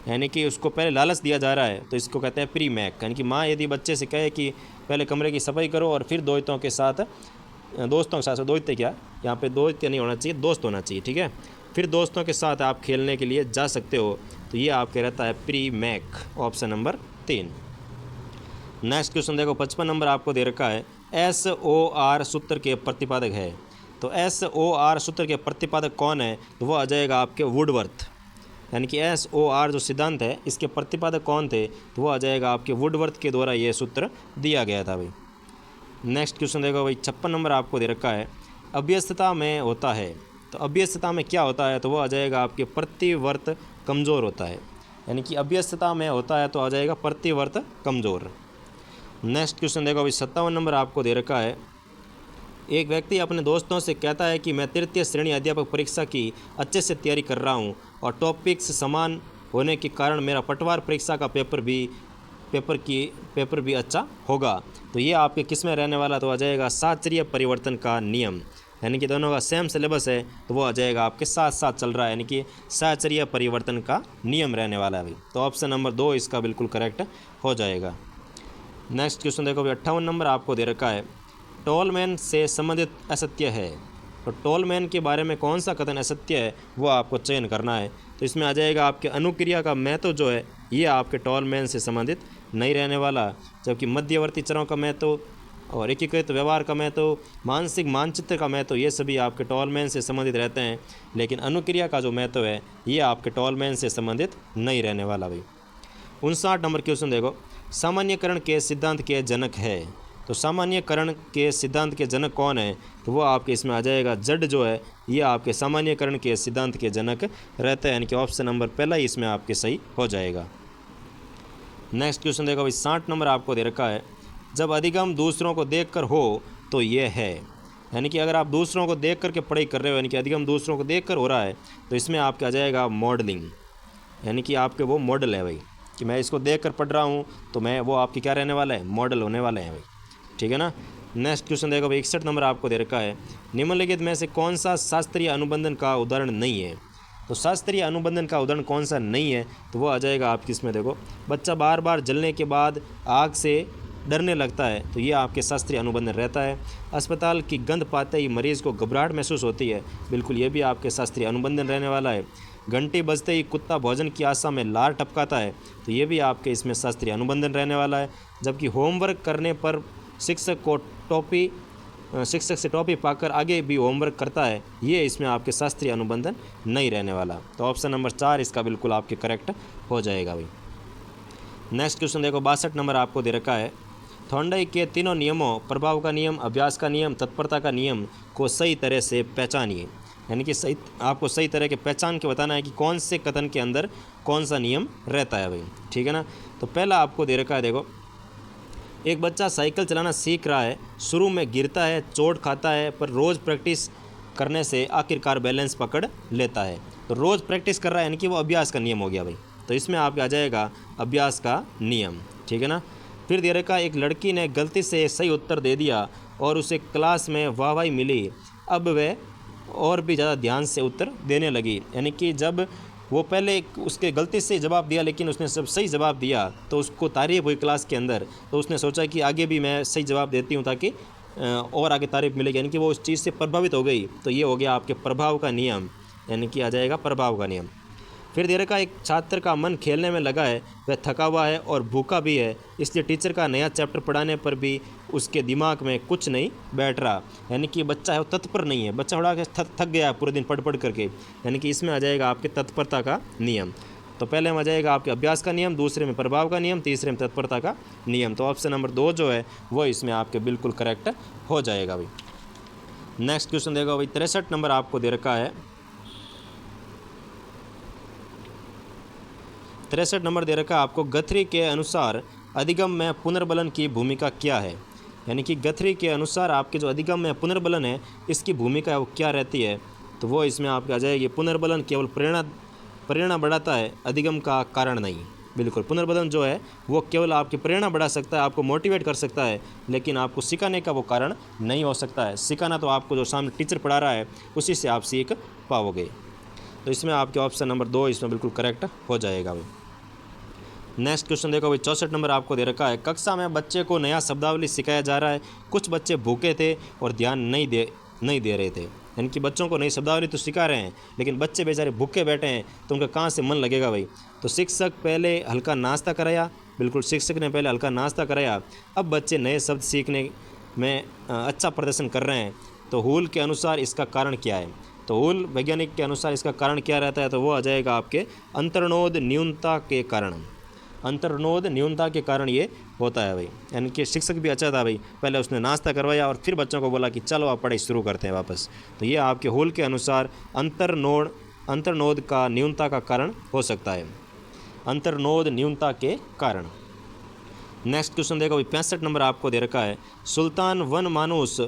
यानी कि उसको पहले लालच दिया जा रहा है तो इसको कहते हैं प्री मैक। यानी कि माँ यदि बच्चे से कहे कि पहले कमरे की सफाई करो और फिर दोस्तों के साथ दोस्त क्या, यहाँ पे दोस्त नहीं होना चाहिए, दोस्त होना चाहिए, ठीक है, फिर दोस्तों के साथ आप खेलने के लिए जा सकते हो, तो ये आपके रहता है प्री मैक, ऑप्शन नंबर 3। नेक्स्ट क्वेश्चन देखो 55 नंबर आपको दे रखा है। SOR सूत्र के प्रतिपादक है, तो SOR सूत्र के प्रतिपादक कौन है, तो वो आ जाएगा आपके वुडवर्थ। यानी कि SOR जो सिद्धांत है इसके प्रतिपादक कौन थे, तो वो आ जाएगा आपके वुडवर्थ के द्वारा ये सूत्र दिया गया था भाई। नेक्स्ट क्वेश्चन देखो भाई 56 नंबर आपको दे रखा है। अभ्यस्तता में होता है, तो अभ्यस्तता में क्या होता है, तो वो आ जाएगा आपके प्रतिवर्त कमज़ोर होता है। यानी कि अभ्यस्तता में होता है तो आ जाएगा प्रतिवर्त कमज़ोर। नेक्स्ट क्वेश्चन देखो अभी 57 नंबर आपको दे रखा है। एक व्यक्ति अपने दोस्तों से कहता है कि मैं तृतीय श्रेणी अध्यापक परीक्षा की अच्छे से तैयारी कर रहा हूँ और टॉपिक्स समान होने के कारण मेरा पटवार परीक्षा का पेपर भी अच्छा होगा, तो ये आपके किस में रहने वाला, तो आ जाएगा साचर्य परिवर्तन का नियम। यानी कि दोनों का सेम सिलेबस है तो वो आ जाएगा आपके साथ साथ चल रहा है, यानी कि साचर्य परिवर्तन का नियम रहने वाला है भाई, तो ऑप्शन नंबर 2 इसका बिल्कुल करेक्ट हो जाएगा। नेक्स्ट क्वेश्चन देखो भाई 58 नंबर आपको दे रखा है। टोलमैन से संबंधित असत्य है, तो टोलमैन के बारे में कौन सा कथन असत्य है वो आपको चयन करना है, तो इसमें आ जाएगा आपके अनुक्रिया का महत्व जो है ये आपके टोलमैन से संबंधित नहीं रहने वाला, जबकि मध्यवर्ती चरों का महत्व और एकीकृत व्यवहार का महत्व, मानसिक मानचित्र का महत्व, ये सभी आपके टोलमैन से संबंधित रहते हैं, लेकिन अनुक्रिया का जो महत्व है ये आपके टोलमैन से संबंधित नहीं रहने वाला भाई। 59 नंबर क्वेश्चन देखो, सामान्यकरण के सिद्धांत के जनक है, तो सामान्यकरण के सिद्धांत के जनक कौन है, तो वो आपके इसमें आ जाएगा जड जो है ये आपके सामान्यकरण के सिद्धांत के जनक रहते हैं, यानी कि ऑप्शन नंबर पहला ही इसमें आपके सही हो जाएगा। नेक्स्ट क्वेश्चन देखो भाई 60 नंबर आपको दे रखा है। जब अधिगम दूसरों को देखकर हो तो ये है, यानी कि अगर आप दूसरों को देख कर के पढ़ाई कर रहे हो, यानी कि अधिगम दूसरों को देख कर हो रहा है, तो इसमें आपके आ जाएगा मॉडलिंग, यानी कि आपके वो मॉडल है भाई, कि मैं इसको देख कर पढ़ रहा हूँ तो मैं वो आपकी क्या रहने वाला है, मॉडल होने वाले हैं भाई, ठीक है ना। नेक्स्ट क्वेश्चन देखो भाई 61 नंबर आपको दे रखा है। निम्नलिखित में से कौन सा शास्त्रीय अनुबंधन का उदाहरण नहीं है, तो शास्त्रीय अनुबंधन का उदाहरण कौन सा नहीं है, तो वो आ जाएगा आपकी इसमें देखो, बच्चा बार बार जलने के बाद आग से डरने लगता है, तो ये आपके शास्त्रीय अनुबंधन रहता है। अस्पताल की गंध पाते ही मरीज़ को घबराहट महसूस होती है, बिल्कुल ये भी आपके शास्त्रीय अनुबंधन रहने वाला है। घंटी बजते ही कुत्ता भोजन की आशा में लार टपकाता है, तो ये भी आपके इसमें शास्त्रीय अनुबंधन रहने वाला है। जबकि होमवर्क करने पर शिक्षक से टॉपी पाकर आगे भी होमवर्क करता है, ये इसमें आपके शास्त्रीय अनुबंधन नहीं रहने वाला, तो ऑप्शन नंबर 4 इसका बिल्कुल आपके करेक्ट हो जाएगा भाई। नेक्स्ट क्वेश्चन देखो 62 नंबर आपको दे रखा है। थॉर्नडाइक के तीनों नियमों, प्रभाव का नियम, अभ्यास का नियम, तत्परता का नियम को सही तरह से पहचानिए, यानी कि आपको सही तरह के पहचान के बताना है कि कौन से कथन के अंदर कौन सा नियम रहता है भाई, ठीक है ना। तो पहला आपको दे रखा है देखो, एक बच्चा साइकिल चलाना सीख रहा है, शुरू में गिरता है, चोट खाता है, पर रोज़ प्रैक्टिस करने से आखिरकार बैलेंस पकड़ लेता है, तो रोज़ प्रैक्टिस कर रहा है, यानी कि वो अभ्यास का नियम हो गया भाई, तो इसमें आपके आ जाएगा अभ्यास का नियम, ठीक है ना। फिर दे रखा, एक लड़की ने गलती से सही उत्तर दे दिया और उसे क्लास में वाहवाही मिली, अब वह और भी ज़्यादा ध्यान से उत्तर देने लगी, यानी कि जब वो पहले उसके गलती से जवाब दिया लेकिन उसने सब सही जवाब दिया तो उसको तारीफ़ हुई क्लास के अंदर, तो उसने सोचा कि आगे भी मैं सही जवाब देती हूँ ताकि और आगे तारीफ़ मिलेगी, यानी कि वो उस चीज़ से प्रभावित हो गई, तो ये हो गया आपके प्रभाव का नियम, यानी कि आ जाएगा प्रभाव का नियम। फिर दे रखा, एक छात्र का मन खेलने में लगा है, वह थका हुआ है और भूखा भी है, इसलिए टीचर का नया चैप्टर पढ़ाने पर भी उसके दिमाग में कुछ नहीं बैठ रहा, यानी कि बच्चा है वो तत्पर नहीं है, बच्चा थोड़ा थक गया पूरे दिन पढ़ करके, यानी कि इसमें आ जाएगा आपके तत्परता का नियम। तो पहले में आ जाएगा आपके अभ्यास का नियम, दूसरे में प्रभाव का नियम, तीसरे में तत्परता का नियम, तो ऑप्शन नंबर 2 जो है वो इसमें आपके बिल्कुल करेक्ट हो जाएगा भाई। नेक्स्ट क्वेश्चन देगा भाई 63 नंबर आपको दे रखा है। 63 नंबर दे रखा है आपको, गथरी के अनुसार अधिगम में पुनर्बलन की भूमिका क्या है, यानी कि गथरी के अनुसार आपके जो अधिगम में पुनर्बलन है इसकी भूमिका वो क्या रहती है, तो वो इसमें आपके आ जाएगी, पुनर्बलन केवल प्रेरणा बढ़ाता है, अधिगम का कारण नहीं, बिल्कुल, पुनर्बंधन जो है वो केवल आपकी प्रेरणा बढ़ा सकता है, आपको मोटिवेट कर सकता है, लेकिन आपको सिखाने का वो कारण नहीं हो सकता है। सिखाना तो आपको जो सामने टीचर पढ़ा रहा है उसी से आप सीख पाओगे। तो इसमें आपके ऑप्शन नंबर 2 इसमें बिल्कुल करेक्ट हो जाएगा भाई। नेक्स्ट क्वेश्चन देखो भाई, 64 नंबर आपको दे रखा है। कक्षा में बच्चे को नया शब्दावली सिखाया जा रहा है। कुछ बच्चे भूखे थे और ध्यान नहीं दे रहे थे। यानी कि बच्चों को नई शब्दावली तो सिखा रहे हैं, लेकिन बच्चे बेचारे भूखे बैठे हैं, तो उनका कहाँ से मन लगेगा भाई। तो शिक्षक पहले हल्का नाश्ता कराया, बिल्कुल शिक्षक ने पहले हल्का नाश्ता कराया। अब बच्चे नए शब्द सीखने में अच्छा प्रदर्शन कर रहे हैं। तो हुल के अनुसार इसका कारण क्या है। तो हुल वैज्ञानिक के अनुसार इसका कारण क्या रहता है, तो वो आ जाएगा आपके अंतर्नोद न्यूनता के कारण। अंतर्नोद न्यूनता के कारण ये होता है भाई। यानी कि शिक्षक भी अच्छा था भाई, पहले उसने नाश्ता करवाया और फिर बच्चों को बोला कि चलो आप पढ़ाई शुरू करते हैं वापस। तो ये आपके हुल के अनुसार अंतर्नोद का न्यूनता का कारण हो सकता है, अंतर्नोद न्यूनता के कारण। नेक्स्ट क्वेश्चन देखो भाई, 65 नंबर आपको दे रखा है। सुल्तान वन मानुस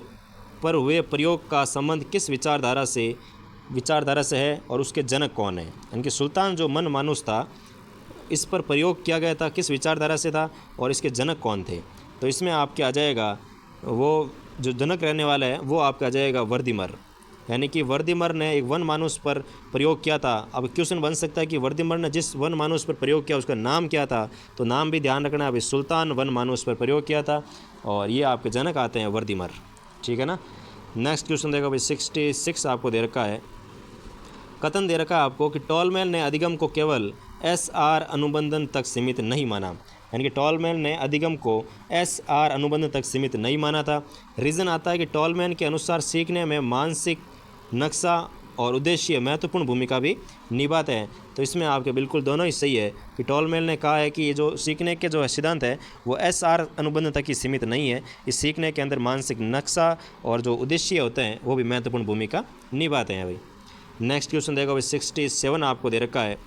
पर हुए प्रयोग का संबंध किस विचारधारा से है और उसके जनक कौन है। यानी कि सुल्तान जो मन मानुस था, इस पर प्रयोग किया गया था, किस विचारधारा से था और इसके जनक कौन थे। तो इसमें आपके आ जाएगा वो जो जनक रहने वाला है वो आपका आ जाएगा वर्दिमर। यानी कि वर्दिमर ने एक वन मानुस पर प्रयोग किया था। अब क्वेश्चन बन सकता है कि वर्दिमर ने जिस वन मानुस पर प्रयोग किया उसका नाम क्या था। तो नाम भी ध्यान रखना है। अभी सुल्तान वन मानुस पर प्रयोग किया था और ये आपके जनक आते हैं वर्दिमर, ठीक है ना। नेक्स्ट क्वेश्चन देखो भाई, 66 आपको दे रखा है। कथन दे रखा है आपको कि टॉलमेल ने अधिगम को केवल SR अनुबंधन तक सीमित नहीं माना। यानी कि टॉलमेल ने अधिगम को SR अनुबंधन तक सीमित नहीं माना था। रीज़न आता है कि टॉलमेल के अनुसार सीखने में मानसिक नक्शा और उद्देश्य महत्वपूर्ण भूमिका भी निभाते हैं। तो इसमें आपके बिल्कुल दोनों ही सही है कि टॉलमेल ने कहा है कि ये जो सीखने के जो सिद्धांत है वो SR अनुबंधन तक ही सीमित नहीं है। इस सीखने के अंदर मानसिक नक्शा और जो उद्देश्य होते हैं वो भी महत्वपूर्ण भूमिका निभाते हैं भाई। नेक्स्ट क्वेश्चन देखो भाई, 67 आपको दे रखा है।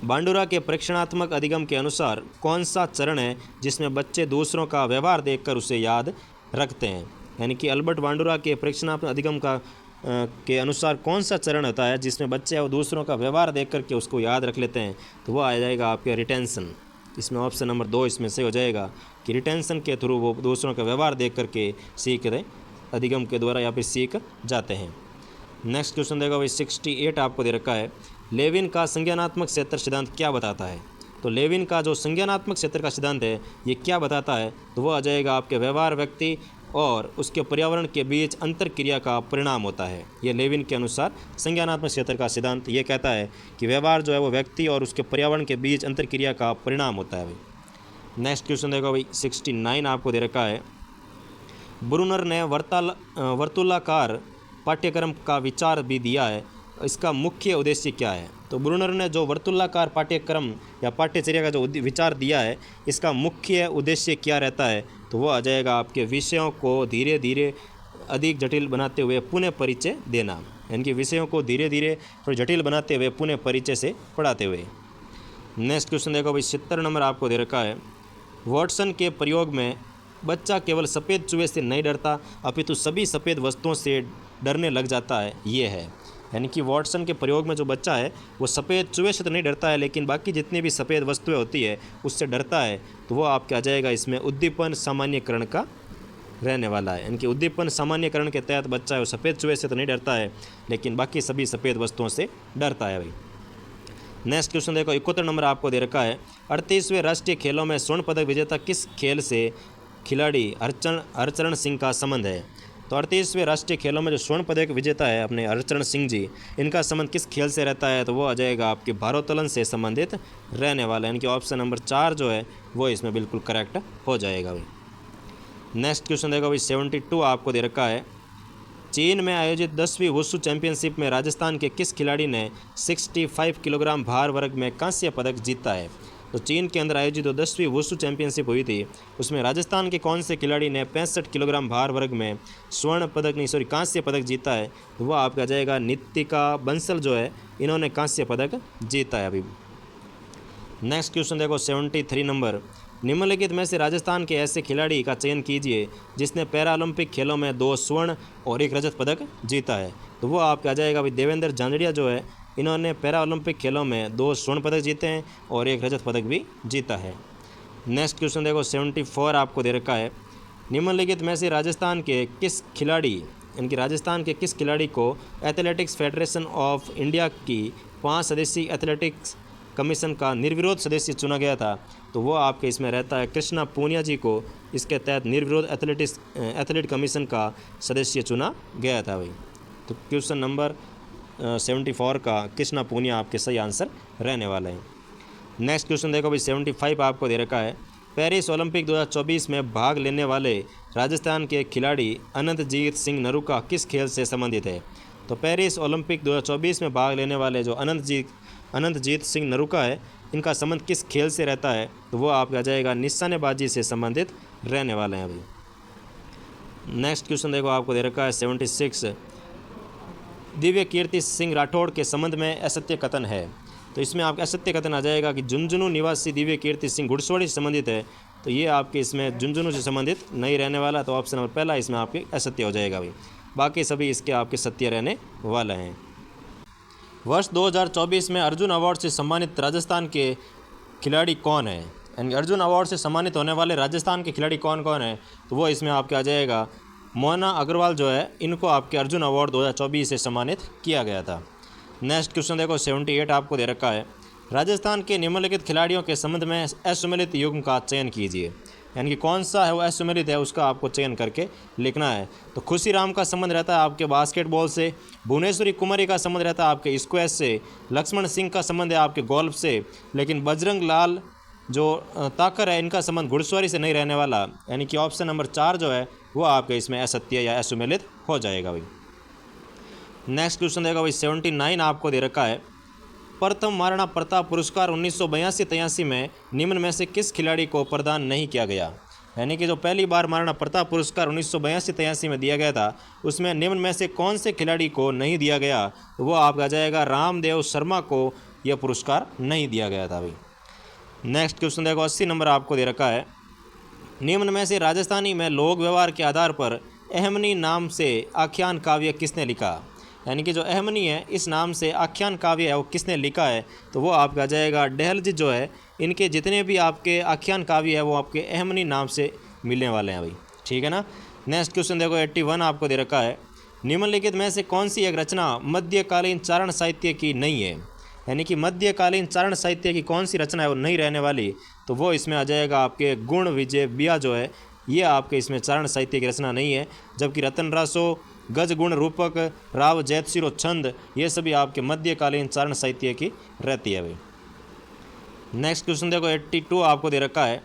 बांडुरा के प्रेक्षणात्मक अधिगम के अनुसार कौन सा चरण है जिसमें बच्चे दूसरों का व्यवहार देखकर उसे याद रखते हैं। यानी कि अल्बर्ट बांडुरा के प्रेक्षणात्मक अधिगम के अनुसार कौन सा चरण होता है जिसमें बच्चे वो दूसरों का व्यवहार देख करके उसको याद रख लेते हैं। तो वो आ जाएगा आपके रिटेंशन। इसमें ऑप्शन नंबर 2 इसमें से हो जाएगा कि रिटेंशन के थ्रू वो दूसरों का व्यवहार देख करके सीखते अधिगम के द्वारा या फिर सीख जाते हैं। नेक्स्ट क्वेश्चन देखो भाई, 68 आपको दे रखा है। लेविन का संज्ञानात्मक क्षेत्र सिद्धांत क्या बताता है। तो लेविन का जो संज्ञानात्मक क्षेत्र का सिद्धांत है ये क्या बताता है। तो वो आ जाएगा आपके व्यवहार व्यक्ति और उसके पर्यावरण के बीच अंतर क्रिया का परिणाम होता है। ये लेविन के अनुसार संज्ञानात्मक क्षेत्र का सिद्धांत ये कहता है कि व्यवहार जो है वो व्यक्ति और उसके पर्यावरण के बीच अंतर क्रिया का परिणाम होता है भाई। नेक्स्ट क्वेश्चन देखो भाई, 69 आपको दे रखा है। ब्रूनर ने वर्तुलाकार पाठ्यक्रम का विचार भी दिया है, इसका मुख्य उद्देश्य क्या है। तो ब्रूनर ने जो वर्तुलाकार पाठ्यक्रम या पाठ्यचर्या का जो विचार दिया है इसका मुख्य उद्देश्य क्या रहता है। तो वो आ जाएगा आपके विषयों को धीरे धीरे अधिक जटिल बनाते हुए पुनः परिचय देना। यानी कि विषयों को धीरे धीरे थोड़ी जटिल बनाते हुए पुनः परिचय से पढ़ाते हुए। नेक्स्ट क्वेश्चन देखो भाई, 70 नंबर आपको दे रखा है। वॉटसन के प्रयोग में बच्चा केवल सफ़ेद चूहे से नहीं डरता अपितु सभी सफ़ेद वस्तुओं से डरने लग जाता है, ये है। यानी कि वॉटसन के प्रयोग में जो बच्चा है वो सफ़ेद चूहे से तो नहीं डरता है लेकिन बाकी जितनी भी सफ़ेद वस्तुएं होती है उससे डरता है। तो वो आपके आ जाएगा इसमें उद्दीपन सामान्यकरण का रहने वाला है। यानी कि उद्दीपन सामान्यकरण के तहत बच्चा है वो सफ़ेद चूहे से तो नहीं डरता है लेकिन बाकी सभी सफ़ेद वस्तुओं से डरता है भाई। नेक्स्ट क्वेश्चन देखो, 71 नंबर आपको दे रखा है। 38वें राष्ट्रीय खेलों में स्वर्ण पदक विजेता किस खेल से खिलाड़ी हरचरण सिंह का संबंध है। तो 38वें राष्ट्रीय खेलों में जो स्वर्ण पदक विजेता है अपने हरचरण सिंह जी, इनका संबंध किस खेल से रहता है। तो वो आ जाएगा आपके भारोत्तोलन से संबंधित रहने वाला है। यानी कि ऑप्शन नंबर 4 जो है वो इसमें बिल्कुल करेक्ट हो जाएगा भाई। नेक्स्ट क्वेश्चन देखो भाई, 72 आपको दे रखा है। चीन में आयोजित 10वीं वुशु चैंपियनशिप में राजस्थान के किस खिलाड़ी ने 65 किलोग्राम भार वर्ग में कांस्य पदक जीता है। तो चीन के अंदर आयोजित 10वीं वुशु चैंपियनशिप हुई थी, उसमें राजस्थान के कौन से खिलाड़ी ने 65 किलोग्राम भार वर्ग में कांस्य पदक जीता है। तो वह आपका जाएगा नितिका बंसल जो है, इन्होंने कांस्य पदक जीता है अभी। नेक्स्ट क्वेश्चन देखो, 73 नंबर। निम्नलिखित में से राजस्थान के ऐसे खिलाड़ी का चयन कीजिए जिसने पैरालंपिक खेलों में 2 स्वर्ण और 1 रजत पदक जीता है। तो वो आपका आ जाएगा भाई देवेंद्र झांझड़िया जो है, इन्होंने पैरा ओलंपिक खेलों में 2 स्वर्ण पदक जीते हैं और 1 रजत पदक भी जीता है। नेक्स्ट क्वेश्चन देखो 74 आपको दे रखा है, निम्नलिखित में से राजस्थान के किस खिलाड़ी को एथलेटिक्स फेडरेशन ऑफ इंडिया की 5 सदस्यीय एथलेटिक्स कमीशन का निर्विरोध सदस्य चुना गया था? तो वो आपके इसमें रहता है कृष्णा पूनिया जी को इसके तहत निर्विरोध एथलेट कमीशन का सदस्य चुना गया था भाई। तो क्वेश्चन नंबर 74 का कृष्णा पूनिया आपके सही आंसर रहने वाला है। नेक्स्ट क्वेश्चन देखो भाई 75 आपको दे रखा है, पेरिस ओलंपिक 2024 में भाग लेने वाले राजस्थान के खिलाड़ी अनंतजीत सिंह नरूका किस खेल से संबंधित है? तो पेरिस ओलंपिक 2024 में भाग लेने वाले जो अनंतजीत सिंह नरूका है, इनका संबंध किस खेल से रहता है? तो वो आपका जाएगा निशानेबाजी से संबंधित रहने वाले हैं अभी। नेक्स्ट क्वेश्चन देखो आपको दे रखा है 76, दिव्य कीर्ति सिंह राठौड़ के संबंध में असत्य कथन है? तो इसमें आपका असत्य कथन आ जाएगा कि झुंझुनू निवासी दिव्य कीर्ति सिंह घुड़सवारी से संबंधित है। तो ये आपके इसमें झुंझुनू से संबंधित नहीं रहने वाला, तो ऑप्शन नंबर पहला इसमें आपके असत्य हो जाएगा भाई। बाकी सभी इसके आपके सत्य रहने वाले हैं। वर्ष 2024 में अर्जुन अवार्ड से सम्मानित राजस्थान के खिलाड़ी कौन है? यानी अर्जुन अवार्ड से सम्मानित होने वाले राजस्थान के खिलाड़ी कौन कौन है? तो वो इसमें आपके आ जाएगा मोना अग्रवाल जो है, इनको आपके अर्जुन अवार्ड 2024 से सम्मानित किया गया था। नेक्स्ट क्वेश्चन देखो 78 आपको दे रखा है, राजस्थान के निम्नलिखित खिलाड़ियों के संबंध में असुमेलित युग्म का चयन कीजिए। यानी कि कौन सा है वो असुमेलित है, उसका आपको चयन करके लिखना है। तो खुशीराम का संबंध रहता है आपके बास्केटबॉल से, भुवनेश्वरी कुमारी का संबंध रहता है आपके स्क्वैश से, लक्ष्मण सिंह का संबंध है आपके गोल्फ से, लेकिन बजरंग लाल जो ताकर है इनका संबंध घुड़सवारी से नहीं रहने वाला। यानी कि ऑप्शन नंबर 4 जो है वो आपके इसमें असत्य या असुमेलित हो जाएगा भाई। नेक्स्ट क्वेश्चन देखो भाई 79 आपको दे रखा है, प्रथम महाराणा प्रताप पुरस्कार 1982-83 में निम्न में से किस खिलाड़ी को प्रदान नहीं किया गया? यानी कि जो पहली बार महाराणा प्रताप पुरस्कार 1982-83 में दिया गया था, उसमें निम्न में से कौन से खिलाड़ी को नहीं दिया गया? तो वो आपका जाएगा रामदेव शर्मा को यह पुरस्कार नहीं दिया गया था भाई। नेक्स्ट क्वेश्चन देखो 80 नंबर आपको दे रखा है, निम्न में से राजस्थानी में लोक व्यवहार के आधार पर अहमनी नाम से आख्यान काव्य किसने लिखा? यानी कि जो अहमनी है इस नाम से आख्यान काव्य है वो किसने लिखा है? तो वो आपका आ जाएगा डहलजी जो है, इनके जितने भी आपके आख्यान काव्य है वो आपके अहमनी नाम से मिलने वाले हैं भाई। ठीक है ना। नेक्स्ट क्वेश्चन देखो 81 आपको दे रखा है, निम्नलिखित में से कौन सी एक रचना मध्यकालीन चारण साहित्य की नहीं है? यानी कि मध्यकालीन चारण साहित्य की कौन सी रचना है वो नहीं रहने वाली? तो वो इसमें आ जाएगा आपके गुण विजय बिया जो है, ये आपके इसमें चारण साहित्य की रचना नहीं है। जबकि रतन रासो, गज गुण रूपक, राव जैतसिरो छंद, ये सभी आपके मध्यकालीन चारण साहित्य की रहती है भाई। नेक्स्ट क्वेश्चन देखो 82 आपको दे रखा है,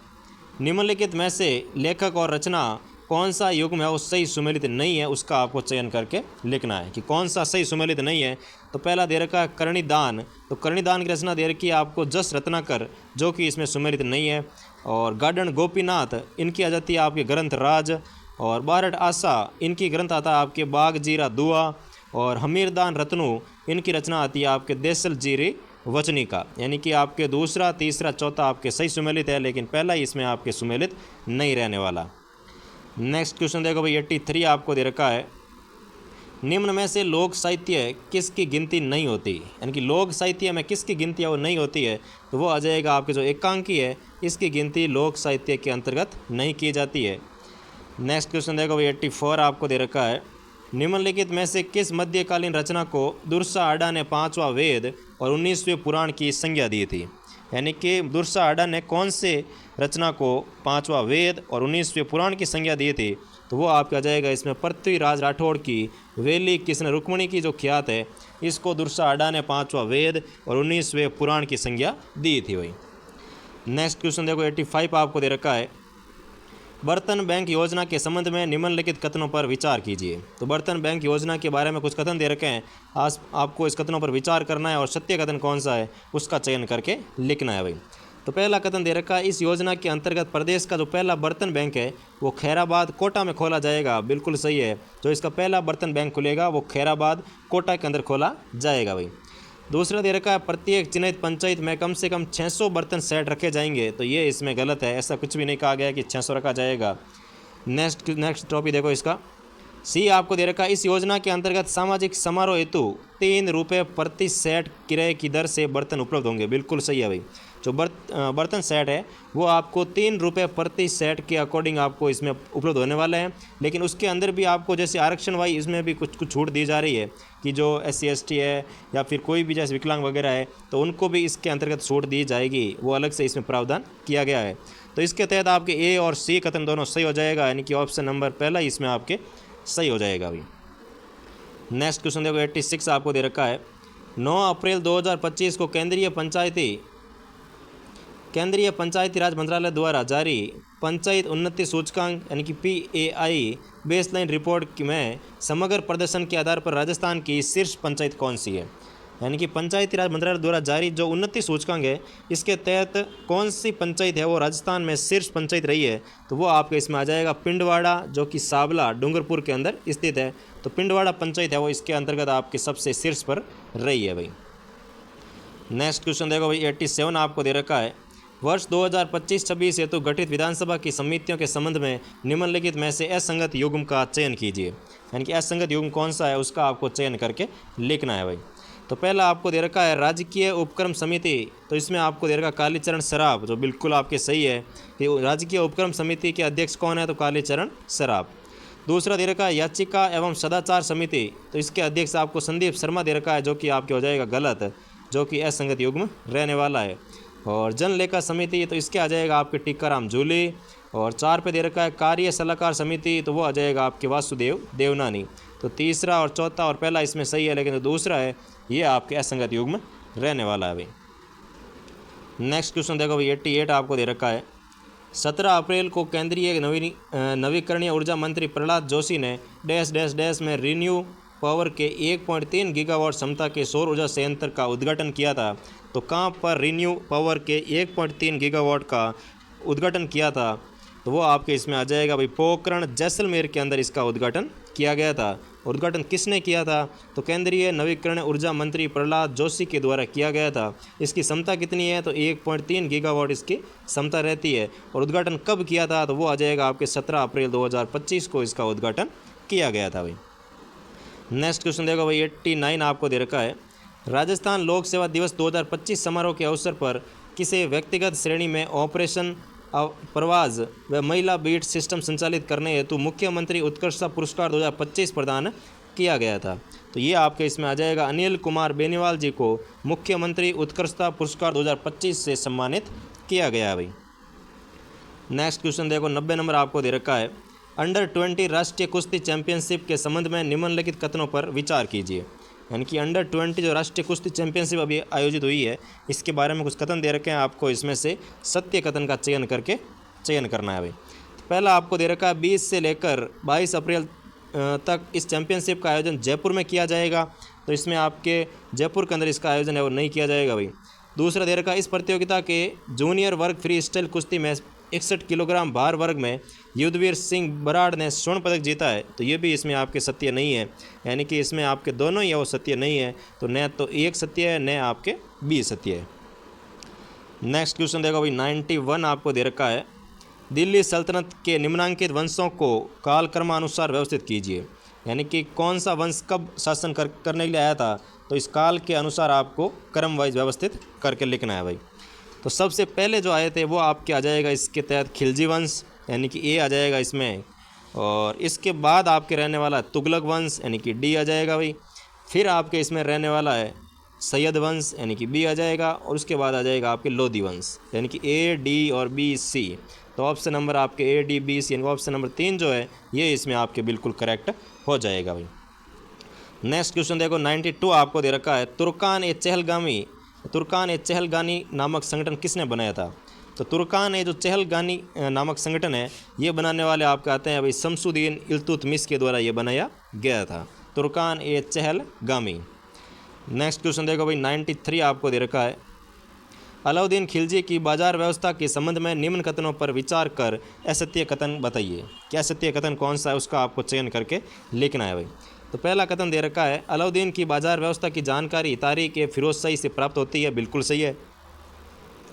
निम्नलिखित में से लेखक और रचना कौन सा युग्म है वो सही सुमेलित नहीं है, उसका आपको चयन करके लिखना है कि कौन सा सही सुमेलित नहीं है। तो पहला दे रखा है कर्णिदान, तो कर्णिदान की रचना दे रखी है आपको जस रत्नाकर, जो कि इसमें सुमेलित नहीं है। और गार्डन गोपीनाथ, इनकी आ जाती है आपके ग्रंथ राज। और बारठ आशा, इनकी ग्रंथ आता है आपके बाग जीरा दुआ। और हमीरदान रत्नू, इनकी रचना आती है आपके देसल जीरी वचनी का। यानी कि आपके दूसरा तीसरा चौथा आपके सही सुमेलित है, लेकिन पहला ही इसमें आपके सुमेलित नहीं रहने वाला। नेक्स्ट क्वेश्चन देखो भाई 83 आपको दे रखा है, निम्न में से लोक साहित्य किसकी गिनती नहीं होती? यानी कि लोक साहित्य में किसकी गिनती है वो नहीं होती है? तो वो आ जाएगा आपके जो एकांकी है, इसकी गिनती लोक साहित्य के अंतर्गत नहीं की जाती है। नेक्स्ट क्वेश्चन देखो भाई 84 आपको दे रखा है, निम्नलिखित में से किस मध्यकालीन रचना को दुर्सा आडा ने 5वां वेद और 19वें पुराण की संज्ञा दी थी? यानी कि दुर्सा आडा ने कौन से रचना को 5वां वेद और 19वें पुराण की संज्ञा दी थी? तो वो आपका जाएगा इसमें पृथ्वीराज राठौड़ की वेली कृष्ण रुक्मणी की जो ख्यात है, इसको दुर्सा आडा ने 5वां वेद और 19वें पुराण की संज्ञा दी थी भाई। नेक्स्ट क्वेश्चन देखो 85 आपको दे रखा है, बर्तन बैंक योजना के संबंध में निम्नलिखित कथनों पर विचार कीजिए। तो बर्तन बैंक योजना के बारे में कुछ कथन दे रखे हैं, आज आपको इस कथनों पर विचार करना है और सत्य कथन कौन सा है उसका चयन करके लिखना है भाई। तो पहला कथन दे रखा है, इस योजना के अंतर्गत प्रदेश का जो पहला बर्तन बैंक है वो खैराबाद कोटा में खोला जाएगा। बिल्कुल सही है, जो इसका पहला बर्तन बैंक खुलेगा वो खैराबाद कोटा के अंदर खोला जाएगा भाई। दूसरा दे रखा है, प्रत्येक चिन्हित पंचायत में कम से कम 600 बर्तन सेट रखे जाएंगे। तो ये इसमें गलत है, ऐसा कुछ भी नहीं कहा गया कि 600 रखा जाएगा। नेक्स्ट टॉपिक देखो इसका, सी आपको दे रखा है, इस योजना के अंतर्गत सामाजिक समारोह हेतु 3 रुपये प्रति सेट किराए की दर से बर्तन उपलब्ध होंगे। बिल्कुल सही है भाई। जो बर्तन सेट है वो आपको 3 रुपये प्रति सेट के अकॉर्डिंग आपको इसमें उपलब्ध होने वाले हैं। लेकिन उसके अंदर भी आपको जैसे आरक्षण वाई इसमें भी कुछ कुछ छूट दी जा रही है कि जो SC ST है या फिर कोई भी जैसे विकलांग वगैरह है तो उनको भी इसके अंतर्गत छूट दी जाएगी, वो अलग से इसमें प्रावधान किया गया है। तो इसके तहत आपके ए और सी कथन दोनों सही हो जाएगा, यानी कि ऑप्शन नंबर पहला इसमें आपके सही हो जाएगा भाई। नेक्स्ट क्वेश्चन देखो 86 आपको दे रखा है, 9 अप्रैल 2025 को केंद्रीय पंचायती राज मंत्रालय द्वारा जारी पंचायत उन्नति सूचकांक यानी कि PAI बेसलाइन रिपोर्ट में समग्र प्रदर्शन के आधार पर राजस्थान की शीर्ष पंचायत कौन सी है। यानी कि पंचायती राज मंत्रालय द्वारा जारी जो उन्नति सूचकांक है इसके तहत कौन सी पंचायत है वो राजस्थान में शीर्ष पंचायत रही है, तो वो आपके इसमें आ जाएगा पिंडवाड़ा, जो कि सावला डूंगरपुर के अंदर स्थित है। तो पिंडवाड़ा पंचायत है वो इसके अंतर्गत आपके सबसे शीर्ष पर रही है भाई। नेक्स्ट क्वेश्चन देखो भाई 87 आपको दे रखा है, वर्ष 2025-26 हेतु गठित विधानसभा की समितियों के संबंध में निम्नलिखित में से असंगत युग्म का चयन कीजिए। यानी कि असंगत युग्म कौन सा है उसका आपको चयन करके लिखना है भाई। तो पहला आपको दे रखा है राजकीय उपक्रम समिति, तो इसमें आपको दे रखा कालीचरण सराफ, जो बिल्कुल आपके सही है कि राजकीय उपक्रम समिति के अध्यक्ष कौन है, तो कालीचरण सराफ। दूसरा दे रखा है याचिका एवं सदाचार समिति, तो इसके अध्यक्ष आपको संदीप शर्मा दे रखा है, जो कि आपके हो जाएगा गलत, जो कि असंगत युग्म रहने वाला है। और जन लेखा समिति, तो इसके आ जाएगा आपके टीकाराम जूली। और 4 पे दे रखा है कार्य सलाहकार समिति, तो वो आ जाएगा आपके वासुदेव देवनानी। तो तीसरा और चौथा और पहला इसमें सही है, लेकिन जो दूसरा है ये आपके असंगत युग्म रहने वाला है भाई। नेक्स्ट क्वेश्चन देखो भाई 88 आपको दे रखा है, 17 अप्रैल को केंद्रीय नवीकरणीय ऊर्जा मंत्री प्रहलाद जोशी ने डैश डैश डैश में रिन्यू पावर के 1.3 गीगावाट क्षमता के सौर ऊर्जा संयंत्र का उद्घाटन किया था। तो कहाँ पर रिन्यू पावर के 1.3 गीगावाट का उद्घाटन किया था, तो वो आपके इसमें आ जाएगा भाई पोखरण जैसलमेर के अंदर इसका उद्घाटन किया गया था। उद्घाटन किसने किया था, तो केंद्रीय नवीकरणीय ऊर्जा मंत्री प्रहलाद जोशी के द्वारा किया गया था। इसकी क्षमता कितनी है, तो 1.3 गीगावाट इसकी क्षमता रहती है। और उद्घाटन कब किया था, तो वो आ जाएगा आपके 17 अप्रैल 2025 को इसका उद्घाटन किया गया था भाई। नेक्स्ट क्वेश्चन देखो भाई 89 आपको दे रखा है, राजस्थान लोक सेवा दिवस 2025 समारोह के अवसर पर किसी व्यक्तिगत श्रेणी में ऑपरेशन प्रवाज व महिला बीट सिस्टम संचालित करने हेतु मुख्यमंत्री उत्कृष्टता पुरस्कार 2025 प्रदान किया गया था। तो ये आपके इसमें आ जाएगा अनिल कुमार बेनीवाल जी को मुख्यमंत्री उत्कृष्टता पुरस्कार 2025 से सम्मानित किया गया भाई। नेक्स्ट क्वेश्चन देखो 90 नंबर आपको दे रखा है, अंडर 20 राष्ट्रीय कुश्ती चैंपियनशिप के संबंध में निम्नलिखित कथनों पर विचार कीजिए। यानी कि अंडर 20 जो राष्ट्रीय कुश्ती चैंपियनशिप अभी आयोजित हुई है इसके बारे में कुछ कथन दे रखे हैं, आपको इसमें से सत्य कथन का चयन करना है भाई। तो पहला आपको दे रखा है 20 से लेकर 22 अप्रैल तक इस चैंपियनशिप का आयोजन जयपुर में किया जाएगा। तो इसमें आपके जयपुर के अंदर इसका आयोजन है वो नहीं किया जाएगा भाई। दूसरा दे रखा है इस प्रतियोगिता के जूनियर वर्ग फ्री स्टाइल कुश्ती में 61 किलोग्राम भार वर्ग में युद्धवीर सिंह बराड़ ने स्वर्ण पदक जीता है। तो ये भी इसमें आपके सत्य नहीं है, यानी कि इसमें आपके दोनों ही वो सत्य नहीं है। तो न तो एक सत्य है न आपके बी सत्य है। नेक्स्ट क्वेश्चन देखो भाई 91 आपको दे रखा है, दिल्ली सल्तनत के निम्नांकित वंशों को कालक्रमानुसार व्यवस्थित कीजिए। यानी कि कौन सा वंश कब शासन करने के लिए आया था, तो इस काल के अनुसार आपको क्रम वाइज व्यवस्थित करके लिखना है भाई। तो सबसे पहले जो आए थे वो आपके आ जाएगा इसके तहत खिलजी वंश, यानी कि ए आ जाएगा इसमें। और इसके बाद आपके रहने वाला है तुगलक वंश, यानी कि डी आ जाएगा भाई। फिर आपके इसमें रहने वाला है सैयद वंश, यानी कि बी आ जाएगा। और उसके बाद आ जाएगा आपके लोधी वंश, यानी कि ए डी और बी सी। तो ऑप्शन नंबर आपके ए डी बी सी, यानी ऑप्शन नंबर 3 जो है ये इसमें आपके बिल्कुल करेक्ट हो जाएगा भाई। नेक्स्ट क्वेश्चन देखो 92 आपको दे रखा है, तुर्कान ए चहलगानी नामक संगठन किसने बनाया था। तो तुर्कान ए जो चहलगानी नामक संगठन है ये बनाने वाले आपके आते हैं भाई शमसुद्दीन इल्तुतमिश के द्वारा ये बनाया गया था, तुर्कान ए चहलगामी। नेक्स्ट क्वेश्चन देखो भाई 93 आपको दे रखा है, अलाउद्दीन खिलजी की बाजार व्यवस्था के संबंध में निम्न कथनों पर विचार कर असत्य कथन बताइए। क्या सत्य कथन कौन सा है उसका आपको चयन करके लिखना है भाई। तो पहला कथन दे रखा है, अलाउद्दीन की बाजार व्यवस्था की जानकारी तारीख ए फिरोज शाही से प्राप्त होती है। बिल्कुल सही है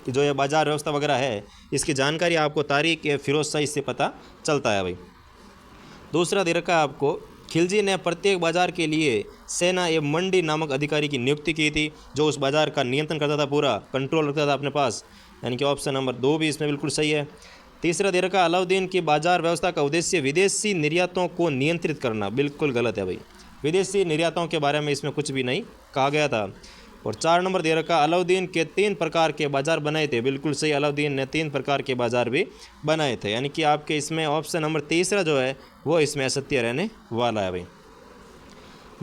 कि जो ये बाजार व्यवस्था वगैरह है इसकी जानकारी आपको तारीख ए फिरोज शाही से पता चलता है भाई। दूसरा दे रखा है आपको, खिलजी ने प्रत्येक बाजार के लिए सेना एवं मंडी नामक अधिकारी की नियुक्ति की थी, जो उस बाजार का नियंत्रण करता था, पूरा कंट्रोल रखता था अपने पास। यानी कि ऑप्शन नंबर 2 भी इसमें बिल्कुल सही है। तीसरा दे रखा अलाउद्दीन की बाजार व्यवस्था का उद्देश्य विदेशी निर्यातों को नियंत्रित करना, बिल्कुल गलत है भाई। विदेशी निर्यातों के बारे में इसमें कुछ भी नहीं कहा गया था। और 4 नंबर दे रखा अलाउद्दीन के 3 प्रकार के बाजार बनाए थे, बिल्कुल सही, अलाउद्दीन ने 3 प्रकार के बाजार भी बनाए थे। यानी कि आपके इसमें ऑप्शन नंबर तीसरा जो है वो इसमें असत्य रहने वाला है भाई।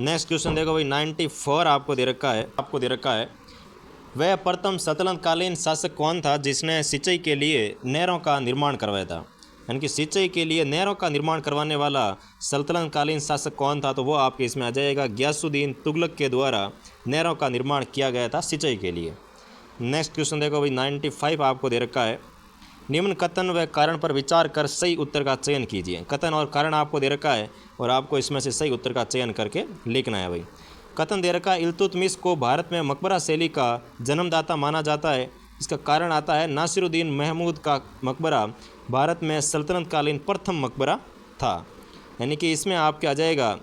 नेक्स्ट क्वेश्चन देखो भाई, 94 आपको दे रखा है वह प्रथम सल्तनत कालीन शासक कौन था जिसने सिंचाई के लिए नहरों का निर्माण करवाया था। यानी कि सिंचाई के लिए नहरों का निर्माण करवाने वाला सल्तनत कालीन शासक कौन था, तो वो आपके इसमें आ जाएगा गियासुद्दीन तुगलक के द्वारा नहरों का निर्माण किया गया था सिंचाई के लिए। नेक्स्ट क्वेश्चन देखो भाई, 95 आपको दे रखा है निम्न कथन व कारण पर विचार कर सही उत्तर का चयन कीजिए। कथन और कारण आपको दे रखा है और आपको इसमें से सही उत्तर का चयन करके लिखना है भाई। कथन दे रखा है इल्तुतमिश को भारत में मकबरा शैली का जन्मदाता माना जाता है। इसका कारण आता है नासिरुद्दीन महमूद का मकबरा भारत में सल्तनत कालीन प्रथम मकबरा था। यानी कि इसमें आपके आ जाएगा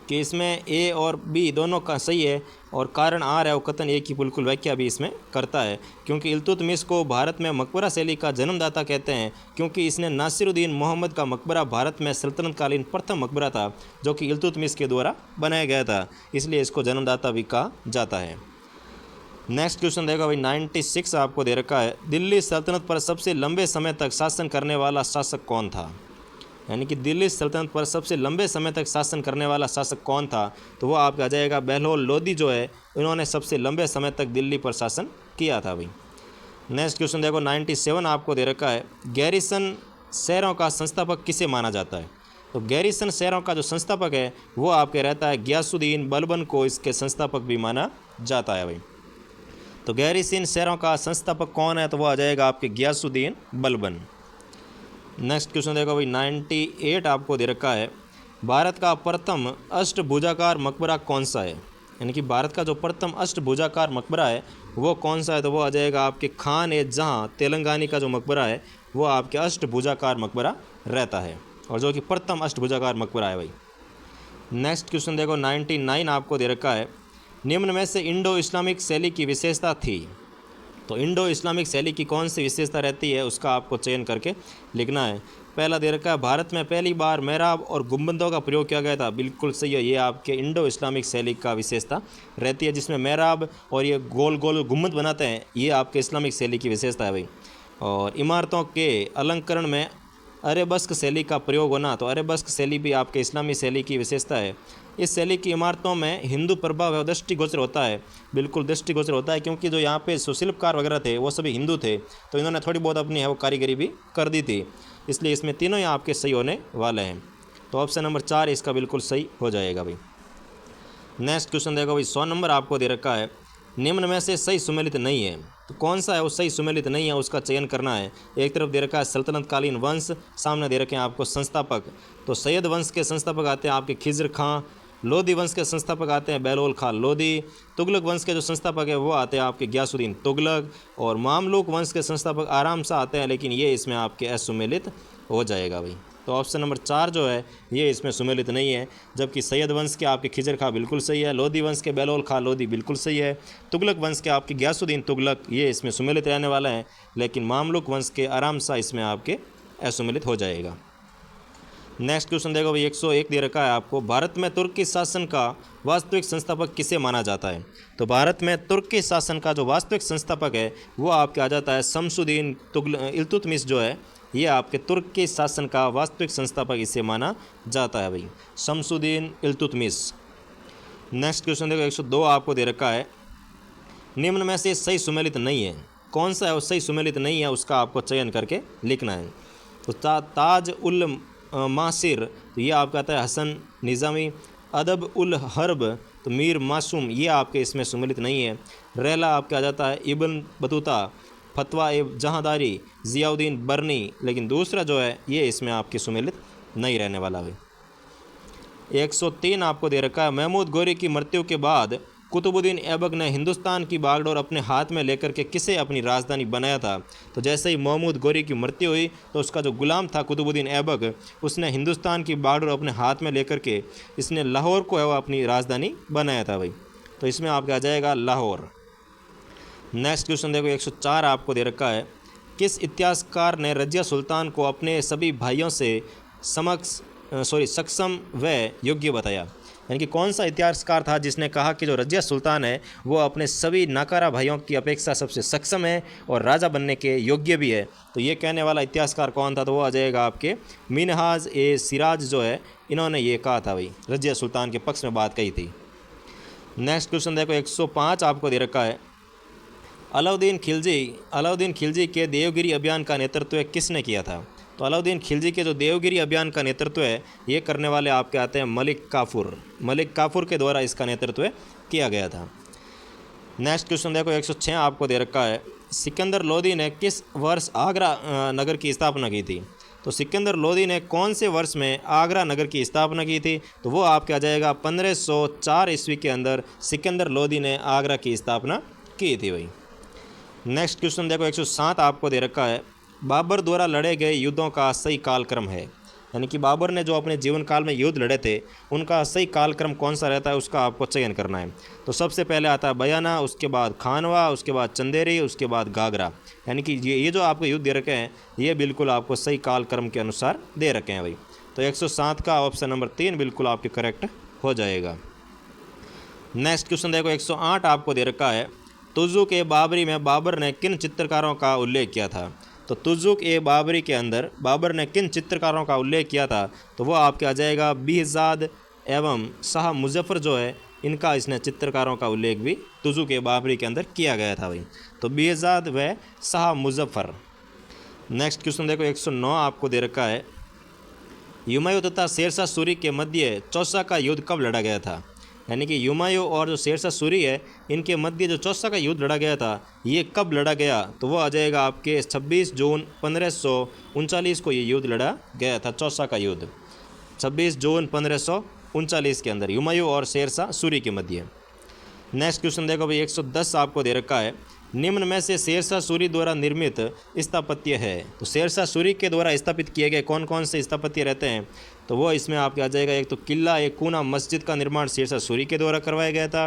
कि इसमें ए और बी दोनों का सही है और कारण आर है वो कथन ए की बिल्कुल व्याख्या भी इसमें करता है, क्योंकि इल्तुतमिश को भारत में मकबरा शैली का जन्मदाता कहते हैं क्योंकि इसने नासिरुद्दीन मोहम्मद का मकबरा भारत में सल्तनत कालीन प्रथम मकबरा था जो कि इल्तुतमिश के द्वारा बनाया गया था, इसलिए इसको जन्मदाता भी कहा जाता है। नेक्स्ट क्वेश्चन देखो भाई, 96 आपको दे रखा है दिल्ली सल्तनत पर सबसे लंबे समय तक शासन करने वाला शासक कौन था। यानी कि दिल्ली सल्तनत पर सबसे लंबे समय तक शासन करने वाला शासक कौन था, तो वो आपका आ जाएगा बेहलोल लोदी जो है, उन्होंने सबसे लंबे समय तक दिल्ली पर शासन किया था भाई। नेक्स्ट क्वेश्चन देखो, 97 आपको दे रखा है गैरिसन शहरों का संस्थापक किसे माना जाता है। तो गैरिसन शहरों का जो संस्थापक है वो आपके रहता है गियासुद्दीन बलबन को इसके संस्थापक भी माना जाता है भाई। तो गैरिसन शहरों का संस्थापक कौन है, तो वो आ जाएगा आपके गियासुद्दीन बलबन। नेक्स्ट क्वेश्चन देखो भाई, 98 आपको दे रखा है भारत का प्रथम अष्टभुजाकार मकबरा कौन सा है। यानी कि भारत का जो प्रथम अष्टभुजाकार मकबरा है वो कौन सा है, तो वो आ जाएगा आपके खान ए जहां तेलंगानी का जो मकबरा है वो आपके अष्टभुजाकार मकबरा रहता है और जो कि प्रथम अष्टभुजाकार मकबरा है भाई। नेक्स्ट क्वेश्चन देखो, 99 आपको दे रखा है निम्न में से इंडो इस्लामिक शैली की विशेषता थी। तो इंडो इस्लामिक शैली की कौन सी विशेषता रहती है उसका आपको चयन करके लिखना है। पहला दे रखा है भारत में पहली बार मेहराब और गुंबदों का प्रयोग किया गया था, बिल्कुल सही है, ये आपके इंडो इस्लामिक शैली का विशेषता रहती है जिसमें मेहराब और ये गोल गोल गुंबद बनाते हैं, ये आपके इस्लामिक शैली की विशेषता है भाई। और इमारतों के अलंकरण में अरेबस्क शैली का प्रयोग होना, तो अरेबस्क शैली भी आपके इस्लामी शैली की विशेषता है। इस शैली की इमारतों में हिंदू प्रभाव व दृष्टिगोचर होता है, बिल्कुल दृष्टिगोचर होता है, क्योंकि जो यहाँ पे शिल्पकार वगैरह थे वो सभी हिंदू थे, तो इन्होंने थोड़ी बहुत अपनी है वो कारीगरी भी कर दी थी, इसलिए इसमें तीनों ही आपके सही होने वाले हैं। तो ऑप्शन नंबर 4 इसका बिल्कुल सही हो जाएगा भाई। नेक्स्ट क्वेश्चन देखो भाई, 100 नंबर आपको दे रखा है निम्न में से सही सुमेलित नहीं है, तो कौन सा है वो सही सुमेलित नहीं है उसका चयन करना है। एक तरफ दे रखा है सल्तनत कालीन वंश, सामने दे रखे हैं आपको संस्थापक, तो सैयद वंश के संस्थापक आते हैं आपके खिज्र खां, लोधी वंश के संस्थापक आते हैं बेहलोल खां लोधी, तुगलक वंश के जो संस्थापक है वो आते हैं आपके गियासुद्दीन तुगलक, और मामलुक वंश के संस्थापक आराम से आते हैं, लेकिन ये इसमें आपके असुमेलित हो जाएगा भाई। तो ऑप्शन नंबर 4 जो है ये इसमें सुमेलित नहीं है, जबकि सैयद वंश के आपके खिजर खां बिल्कुल सही है, लोधी वंश के बेहलोल खां लोधी बिल्कुल सही है, तुगलक वंश के आपके गियासुद्दीन तुगलक ये इसमें सुमेलित रहने वाला है, लेकिन मामलुक वंश के आराम सा इसमें आपके असुमेलित हो जाएगा। नेक्स्ट क्वेश्चन देखो भाई, 101 दे रखा है आपको भारत में तुर्की शासन का वास्तविक संस्थापक किसे माना जाता है। तो भारत में तुर्की शासन का जो वास्तविक संस्थापक है वो आपके आ जाता है शमसुद्दीन इल्तुतमिश जो है, ये आपके तुर्की शासन का वास्तविक संस्थापक इसे माना जाता है भाई, शमसुद्दीन इल्तुतमिश। नेक्स्ट क्वेश्चन देखो, 102 आपको दे रखा है निम्न में से सही सुमेलित नहीं है, कौन सा है वो सही सुमेलित नहीं है उसका आपको चयन करके लिखना है। तो ताज उल मासिर, तो ये आपका आता है हसन निज़ामी, अदब उल हर्ब तो मीर मासूम, ये आपके इसमें सुमेलित नहीं है। रहला आपके आ जाता है इब्न बतूता, फतवा ए जहांदारी ज़ियाउद्दीन बरनी, लेकिन दूसरा जो है ये इसमें आपकी सुमेलित नहीं रहने वाला है। 103 आपको दे रखा है महमूद गोरी की मृत्यु के बाद कुतुबुद्दीन ऐबक ने हिंदुस्तान की बागडोर अपने हाथ में लेकर के किसे अपनी राजधानी बनाया था? तो जैसे ही महमूद गौरी की मृत्यु हुई तो उसका जो गुलाम था कुतुबुद्दीन ऐबक, उसने हिंदुस्तान की बागडोर अपने हाथ में लेकर के इसने लाहौर को है वो अपनी राजधानी बनाया था भाई। तो इसमें आपका आ जाएगा लाहौर। नेक्स्ट क्वेश्चन देखो 104 आपको दे रखा है। किस इतिहासकार ने रजिया सुल्तान को अपने सभी भाइयों से सक्षम व योग्य बताया? यानी कि कौन सा इतिहासकार था जिसने कहा कि जो रजिया सुल्तान है वो अपने सभी नाकारा भाइयों की अपेक्षा सबसे सक्षम है और राजा बनने के योग्य भी है? तो ये कहने वाला इतिहासकार कौन था? तो वो आ जाएगा आपके मिनहाज ए सिराज जो है, इन्होंने ये कहा था भाई, रजिया सुल्तान के पक्ष में बात कही थी। नेक्स्ट क्वेश्चन देखो 105 आपको दे रखा है। अलाउद्दीन खिलजी के देवगिरी अभियान का नेतृत्व किसने किया था? तो अलाउद्दीन खिलजी के जो देवगिरी अभियान का नेतृत्व है ये करने वाले आपके आते हैं मलिक काफूर के द्वारा इसका नेतृत्व किया गया था। नेक्स्ट क्वेश्चन देखो 106 आपको दे रखा है। सिकंदर लोदी ने किस वर्ष आगरा नगर की स्थापना की थी? तो सिकंदर लोदी ने कौन से वर्ष में आगरा नगर की स्थापना की थी? तो वो आपके आ जाएगा 1504 ईस्वी के अंदर सिकंदर लोदी ने आगरा की स्थापना की थी भाई। नेक्स्ट क्वेश्चन देखो 107 आपको दे रखा है। बाबर द्वारा लड़े गए युद्धों का सही कालक्रम है, यानी कि बाबर ने जो अपने जीवन काल में युद्ध लड़े थे उनका सही कालक्रम कौन सा रहता है उसका आपको चयन करना है। तो सबसे पहले आता है बयाना, उसके बाद खानवा, उसके बाद चंदेरी, उसके बाद गागरा। यानी कि ये जो आपको युद्ध दे रखे हैं ये बिल्कुल आपको सही कालक्रम के अनुसार दे रखे हैं भाई। तो 107 का ऑप्शन नंबर 3 बिल्कुल आपके करेक्ट हो जाएगा। नेक्स्ट क्वेश्चन देखो 108 आपको दे रखा है। तुज़ुक ए बाबरी में बाबर ने किन चित्रकारों का उल्लेख किया था? तो तुज़ुक ए बाबरी के अंदर बाबर ने किन चित्रकारों का उल्लेख किया था? तो वो आपके आ जाएगा बिहज़ाद एवं शाह मुजफ्फर जो है, इनका इसने चित्रकारों का उल्लेख भी तुज़ुक ए बाबरी के अंदर किया गया था भाई। तो बिहज़ाद व शाह मुजफ्फर। नेक्स्ट क्वेश्चन देखो 109 आपको दे रखा है। हुमायूं तथा शेरशाह सूरी के मध्य चौसा का युद्ध कब लड़ा गया था? यानी कि हुमायूं और जो शेरशाह सूरी है इनके मध्य जो चौसा का युद्ध लड़ा गया था ये कब लड़ा गया? तो वो आ जाएगा आपके 26 जून 1539 को ये युद्ध लड़ा गया था, चौसा का युद्ध 26 जून 1539 के अंदर हुमायूं और शेरशाह सूरी के मध्य। नेक्स्ट क्वेश्चन देखो भाई 110 आपको दे रखा है। निम्न में से शेरशाह सूरी द्वारा निर्मित स्थापत्य है? तो शेरशाह सूरी के द्वारा स्थापित किए गए कौन कौन से स्थापत्य रहते हैं? तो वो इसमें आपके आ जाएगा, एक तो किला, एक कूना मस्जिद का निर्माण शेरशाह सूरी के द्वारा करवाया गया था,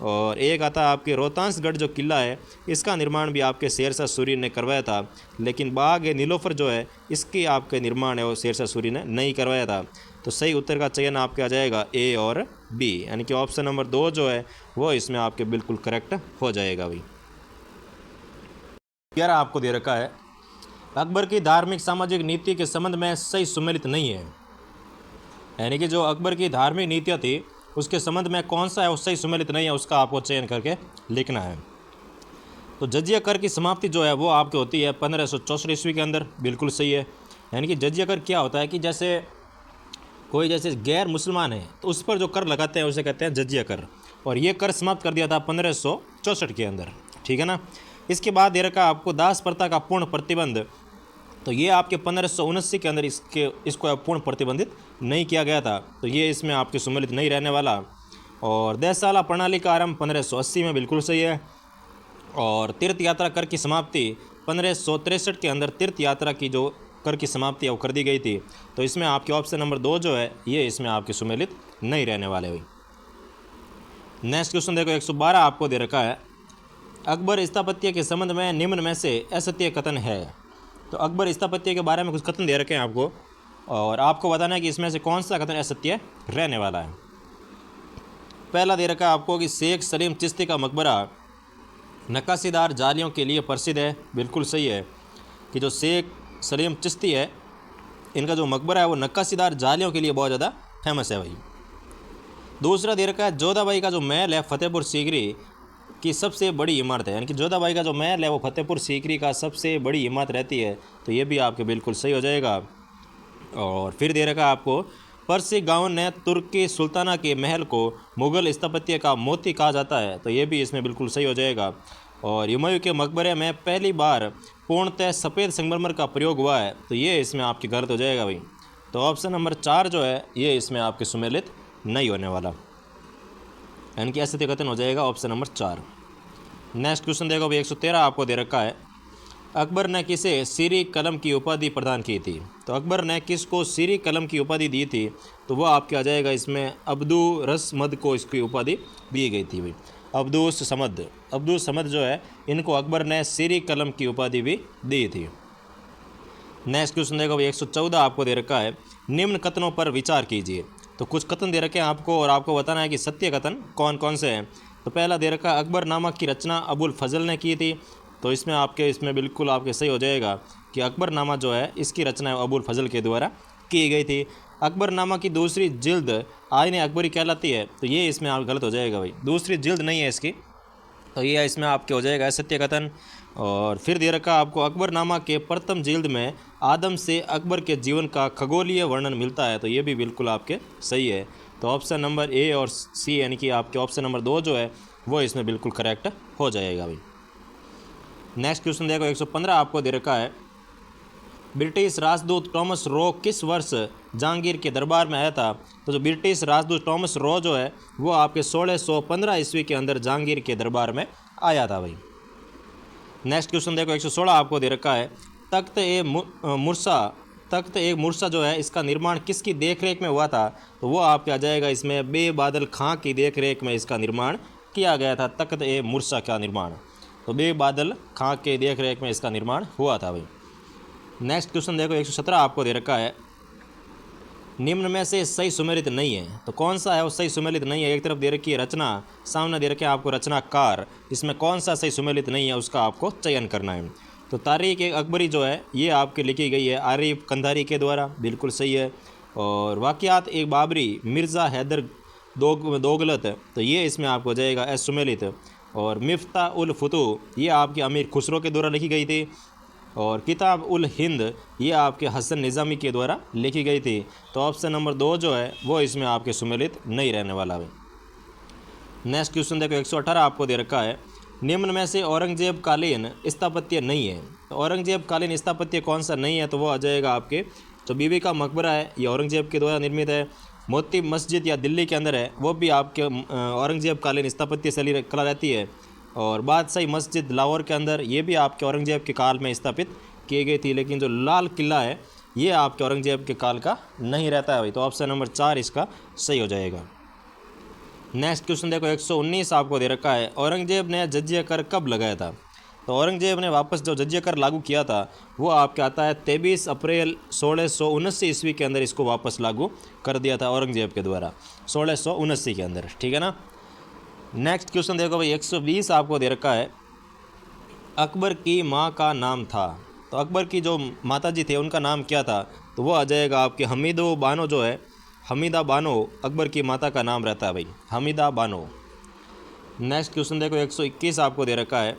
और एक आता है आपके रोहतांसगढ़ जो किला है इसका निर्माण भी आपके शेरशाह सूरी ने करवाया था, लेकिन बाग ए नीलोफर जो है इसकी आपके निर्माण है वो शेरशाह सूरी ने नहीं करवाया था। तो सही उत्तर का चयन आपके आ जाएगा ए और बी, यानी कि ऑप्शन नंबर 2 जो है वो इसमें आपके बिल्कुल करेक्ट हो जाएगा भाई। 11 आपको दे रखा है। अकबर की धार्मिक सामाजिक नीति के संबंध में सही सुमेलित नहीं है, यानी कि जो अकबर की धार्मिक नीतियाँ थी उसके संबंध में कौन सा है वो सही सुमेलित नहीं है, उसका आपको चयन करके लिखना है। तो जजिया कर की समाप्ति जो है वो आपकी होती है 1564 ईस्वी के अंदर, बिल्कुल सही है। यानी कि जजिया कर क्या होता है कि जैसे कोई जैसे गैर मुसलमान है तो उस पर जो कर लगाते हैं उसे कहते हैं जजिया कर, और ये कर समाप्त कर दिया था 1564 के अंदर, ठीक है ना। इसके बाद दे रखा आपको दास प्रथा का पूर्ण प्रतिबंध, तो ये आपके 1579 के अंदर इसको पूर्ण प्रतिबंधित नहीं किया गया था, तो ये इसमें आपके सुमेलित नहीं रहने वाला। और देशशाला प्रणाली का आरंभ 1580 में, बिल्कुल सही है। और तीर्थ यात्रा कर की समाप्ति 1563 के अंदर तीर्थ यात्रा की जो कर की समाप्ति है वो कर दी गई थी, तो इसमें आपके ऑप्शन नंबर 2 जो है ये इसमें आपके सुमेलित नहीं रहने वाले हुई। नेक्स्ट क्वेश्चन देखो 112 आपको दे रखा है। अकबर स्थापत्य के संबंध में निम्न में से असत्य कथन है? तो अकबर स्थापत्य के बारे में कुछ कथन दे रखे हैं आपको, और आपको बताना है कि इसमें से कौन सा कथन असत्य रहने वाला है। पहला दे रखा है आपको कि शेख सलीम चिश्ती का मकबरा नक्काशीदार जालियों के लिए प्रसिद्ध है, बिल्कुल सही है कि जो शेख सलीम चिश्ती है इनका जो मकबरा है वो नक्काशीदार जालियों के लिए बहुत ज़्यादा फेमस है भाई। दूसरा दे रखा है जोधाबाई का जो महल है फतेहपुर सीकरी की सबसे बड़ी इमारत है, यानी कि जोधाबाई का जो महल है वो फतेहपुर सीकरी का सबसे बड़ी इमारत रहती है, तो ये भी आपके बिल्कुल सही हो जाएगा। और फिर दे रखा है आपको पर्सी गाउन ने तुर्की सुल्ताना के महल को मुग़ल स्थापत्य का मोती कहा जाता है, तो ये भी इसमें बिल्कुल सही हो जाएगा। और हुमायूं के मकबरे में पहली बार पूर्णतः सफ़ेद संगमरमर का प्रयोग हुआ है, तो ये इसमें आपकी गलत हो जाएगा भाई। तो ऑप्शन नंबर 4 जो है ये इसमें आपके सुमेलित नहीं होने वाला। यानी कि असत्य कथन हो जाएगा ऑप्शन नंबर 4। नेक्स्ट क्वेश्चन देखो भाई 113 आपको दे रखा है, अकबर ने किसे सीरी कलम की उपाधि प्रदान की थी। तो अकबर ने किसको सीरी कलम की उपाधि दी थी, तो वह आपके आ जाएगा इसमें अब्दू रसमद को इसकी उपाधि दी गई थी भाई। अब्दुस समद जो है इनको अकबर ने सीरी कलम की उपाधि भी दी थी। नेक्स्ट क्वेश्चन देखो भाई 114 आपको दे रखा है, निम्न कथनों पर विचार कीजिए। तो कुछ कथन दे रखे हैं आपको और आपको बताना है कि सत्य कथन कौन कौन से हैं। तो पहला दे रखा है, अकबर नामा की रचना अबुल फजल ने की थी। तो इसमें बिल्कुल आपके सही हो जाएगा कि अकबर नामा जो है इसकी रचना अबुल फजल के द्वारा की गई थी। अकबर नामा की दूसरी जिल्द आईन अकबरी कहलाती है। तो ये इसमें आप गलत हो जाएगा भाई, दूसरी जिल्द नहीं है इसकी, तो ये इसमें आपके हो जाएगा सत्य कथन। और फिर दे रखा आपको, अकबरनामा के प्रथम जिल्द में आदम से अकबर के जीवन का खगोलीय वर्णन मिलता है। तो ये भी बिल्कुल आपके सही है। तो ऑप्शन नंबर ए और सी यानी कि आपके ऑप्शन नंबर 2 जो है वो इसमें बिल्कुल करेक्ट हो जाएगा भाई। नेक्स्ट क्वेश्चन देखो 115 आपको दे रखा है, ब्रिटिश राजदूत टॉमस रो किस वर्ष जहांगीर के दरबार में आया था। तो जो ब्रिटिश राजदूत टॉमस रो जो है वो आपके 1615 ईस्वी के अंदर जहांगीर के दरबार में आया था भाई। नेक्स्ट क्वेश्चन देखो 116 आपको दे रखा है, तख्त ए मुर्सा जो है इसका निर्माण किसकी देखरेख में हुआ था। तो वो आपके आ जाएगा इसमें बेबादल खां की देखरेख में इसका निर्माण किया गया था, तख्त ए मुर्सा का निर्माण। तो बेबादल खां के देखरेख में इसका निर्माण हुआ था भाई। नेक्स्ट क्वेश्चन देखो 117 आपको दे रखा है, निम्न में से सही सुमेलित नहीं है। तो कौन सा है वो सही सुमेलित नहीं है। एक तरफ दे रखी है रचना, सामने दे रखे हैं आपको रचनाकार, इसमें कौन सा सही सुमेलित नहीं है उसका आपको चयन करना है। तो तारीख अकबरी जो है ये आपके लिखी गई है आरिफ कंधारी के द्वारा, बिल्कुल सही है। और वाक़ियात एक बाबरी मिर्ज़ा हैदर दोगलत, तो ये इसमें आपको जाएगा असुमेलित। और मिफ्ता उल फतू ये आपके अमीर खुसरो के द्वारा लिखी गई थी। और किताब उल हिंद ये आपके हसन निज़ामी के द्वारा लिखी गई थी। तो ऑप्शन नंबर 2 जो है वो इसमें आपके सुमेलित नहीं रहने वाला है। नेक्स्ट क्वेश्चन देखो 118 आपको दे रखा है, निम्न में से औरंगजेब कालीन स्थापत्य नहीं है। तो औरंगजेब कालीन स्थापत्य कौन सा नहीं है, तो वो आ जाएगा आपके जो बीबी का मकबरा है ये औरंगजेब के द्वारा निर्मित है। मोती मस्जिद या दिल्ली के अंदर है वो भी आपके औरंगजेब कालीन स्थापत्य शैली कला रहती है। और बादशाही मस्जिद लाहौर के अंदर ये भी आपके औरंगजेब के काल में स्थापित की गई थी। लेकिन जो लाल किला है ये आपके औरंगजेब के काल का नहीं रहता है भाई। तो ऑप्शन नंबर 4 इसका सही हो जाएगा। नेक्स्ट क्वेश्चन देखो 119 आपको दे रखा है, औरंगजेब ने जजिया कर कब लगाया था। तो औरंगजेब ने वापस जो जजिया कर लागू किया था वो आपके आता है 23 अप्रैल 1679 ईस्वी के अंदर इसको वापस लागू कर दिया था औरंगजेब के द्वारा 1679 के अंदर, ठीक है ना। नेक्स्ट क्वेश्चन देखो भाई 120 आपको दे रखा है, अकबर की माँ का नाम था। तो अकबर की जो माता जी थे उनका नाम क्या था, तो वो आ जाएगा आपके हमीदो बानो जो है, हमीदा बानो अकबर की माता का नाम रहता है भाई, हमीदा बानो। नेक्स्ट क्वेश्चन देखो 121 आपको दे रखा है,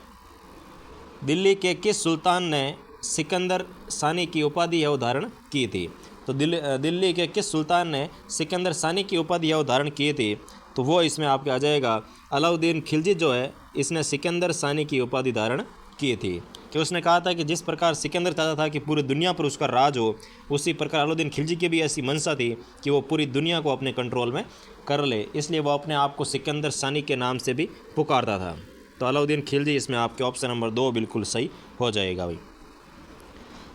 दिल्ली के किस सुल्तान ने सिकंदर सानी की उपाधि यह धारण की थी। तो दिल्ली के किस सुल्तान ने सिकंदर सानी की उपाधि यह धारण की थी, तो वो इसमें आपके आ जाएगा अलाउद्दीन खिलजी जो है इसने सिकंदर सानी की उपाधि धारण की थी। कि उसने कहा था कि जिस प्रकार सिकंदर चाहता था कि पूरी दुनिया पर उसका राज हो, उसी प्रकार अलाउद्दीन खिलजी की भी ऐसी मंशा थी कि वो पूरी दुनिया को अपने कंट्रोल में कर ले, इसलिए वो अपने आप को सिकंदर सानी के नाम से भी पुकारता था। तो अलाउद्दीन खिलजी इसमें आपके ऑप्शन नंबर 2 बिल्कुल सही हो जाएगा भाई।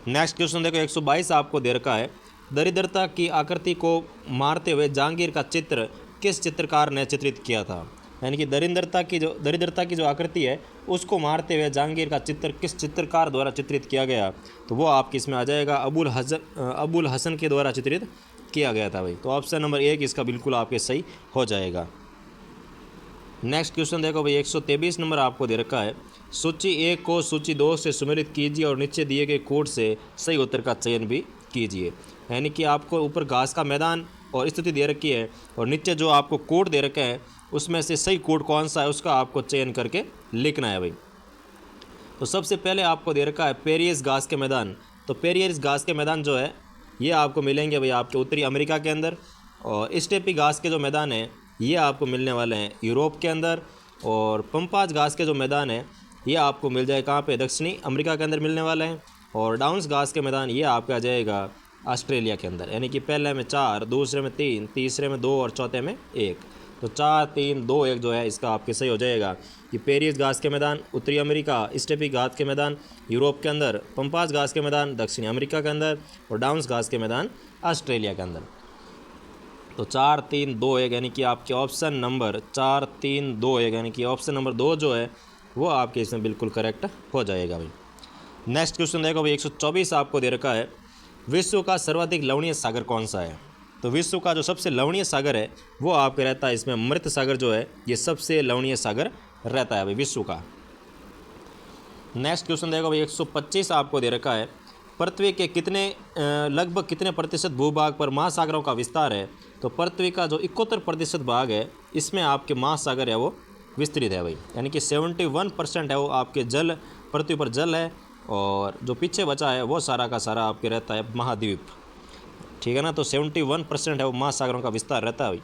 नेक्स्ट क्वेश्चन देखो 122 आपको दे रखा है, दरिद्रता की आकृति को मारते हुए जहांगीर का चित्र किस चित्रकार ने चित्रित किया था। यानी कि दरिद्रता की जो आकृति है उसको मारते हुए जहांगीर का चित्र किस चित्रकार द्वारा चित्रित किया गया, तो वो आपके इसमें आ जाएगा अबुल हसन के द्वारा चित्रित किया गया था भाई। तो ऑप्शन नंबर 1 इसका बिल्कुल आपके सही हो जाएगा। नेक्स्ट क्वेश्चन देखो भाई 123 नंबर आपको दे रखा है, सूची 1 को सूची 2 से सुमेलित कीजिए और नीचे दिए गए कोड से सही उत्तर का चयन भी कीजिए। यानी कि आपको ऊपर घास का मैदान और स्थिति दे रखी है और नीचे जो आपको कोड दे रखे हैं उसमें से सही कोड कौन सा है उसका आपको चयन करके लिखना है भाई। तो सबसे पहले आपको दे रखा है पेरियस घास के मैदान। तो पेरियस घास के मैदान जो है ये आपको मिलेंगे भाई आपके उत्तरी अमेरिका के अंदर, और स्टेपी घास के जो मैदान है ये आपको मिलने वाले हैं यूरोप के अंदर, और पंपाज घास के जो मैदान है ये आपको मिल जाए कहाँ पे, दक्षिणी अमेरिका के अंदर मिलने वाले हैं, और डाउन्स घास के मैदान ये आपका आ जाएगा ऑस्ट्रेलिया के अंदर। यानी कि पहले में 4, दूसरे में 3, तीसरे में 2 और चौथे में 1। तो 4, 3, 2, 1 जो है इसका आपके सही हो जाएगा कि पेरिस घास के मैदान उत्तरी अमेरिका, स्टेपी घास के मैदान यूरोप के अंदर, पंपास घास के मैदान दक्षिणी अमेरिका के अंदर और डाउन्स घास के मैदान ऑस्ट्रेलिया के अंदर। तो 4, 3, 2, 1 यानी कि आपके ऑप्शन नंबर 4, 3, 2, 1 यानी कि ऑप्शन नंबर 2 जो है वो आपके इसमें बिल्कुल करेक्ट हो जाएगा भाई। नेक्स्ट क्वेश्चन देखो भाई 124 आपको दे रखा है, विश्व का सर्वाधिक लवणीय सागर कौन सा है? तो विश्व का जो सबसे लवणीय सागर है वो आपके रहता है इसमें मृत सागर जो है ये सबसे लवणीय सागर रहता है भाई विश्व का। नेक्स्ट क्वेश्चन देखो भाई 125 आपको दे रखा है, पृथ्वी के लगभग कितने प्रतिशत भूभाग पर महासागरों का विस्तार है? तो पृथ्वी का जो 71% भाग है इसमें आपके महासागर है वो विस्तृत है भाई, यानी कि 71% है वो आपके जल, पृथ्वी पर जल है और जो पीछे बचा है वो सारा का सारा आपके रहता है महाद्वीप, ठीक है ना। तो 71% है वो महासागरों का विस्तार रहता है भाई।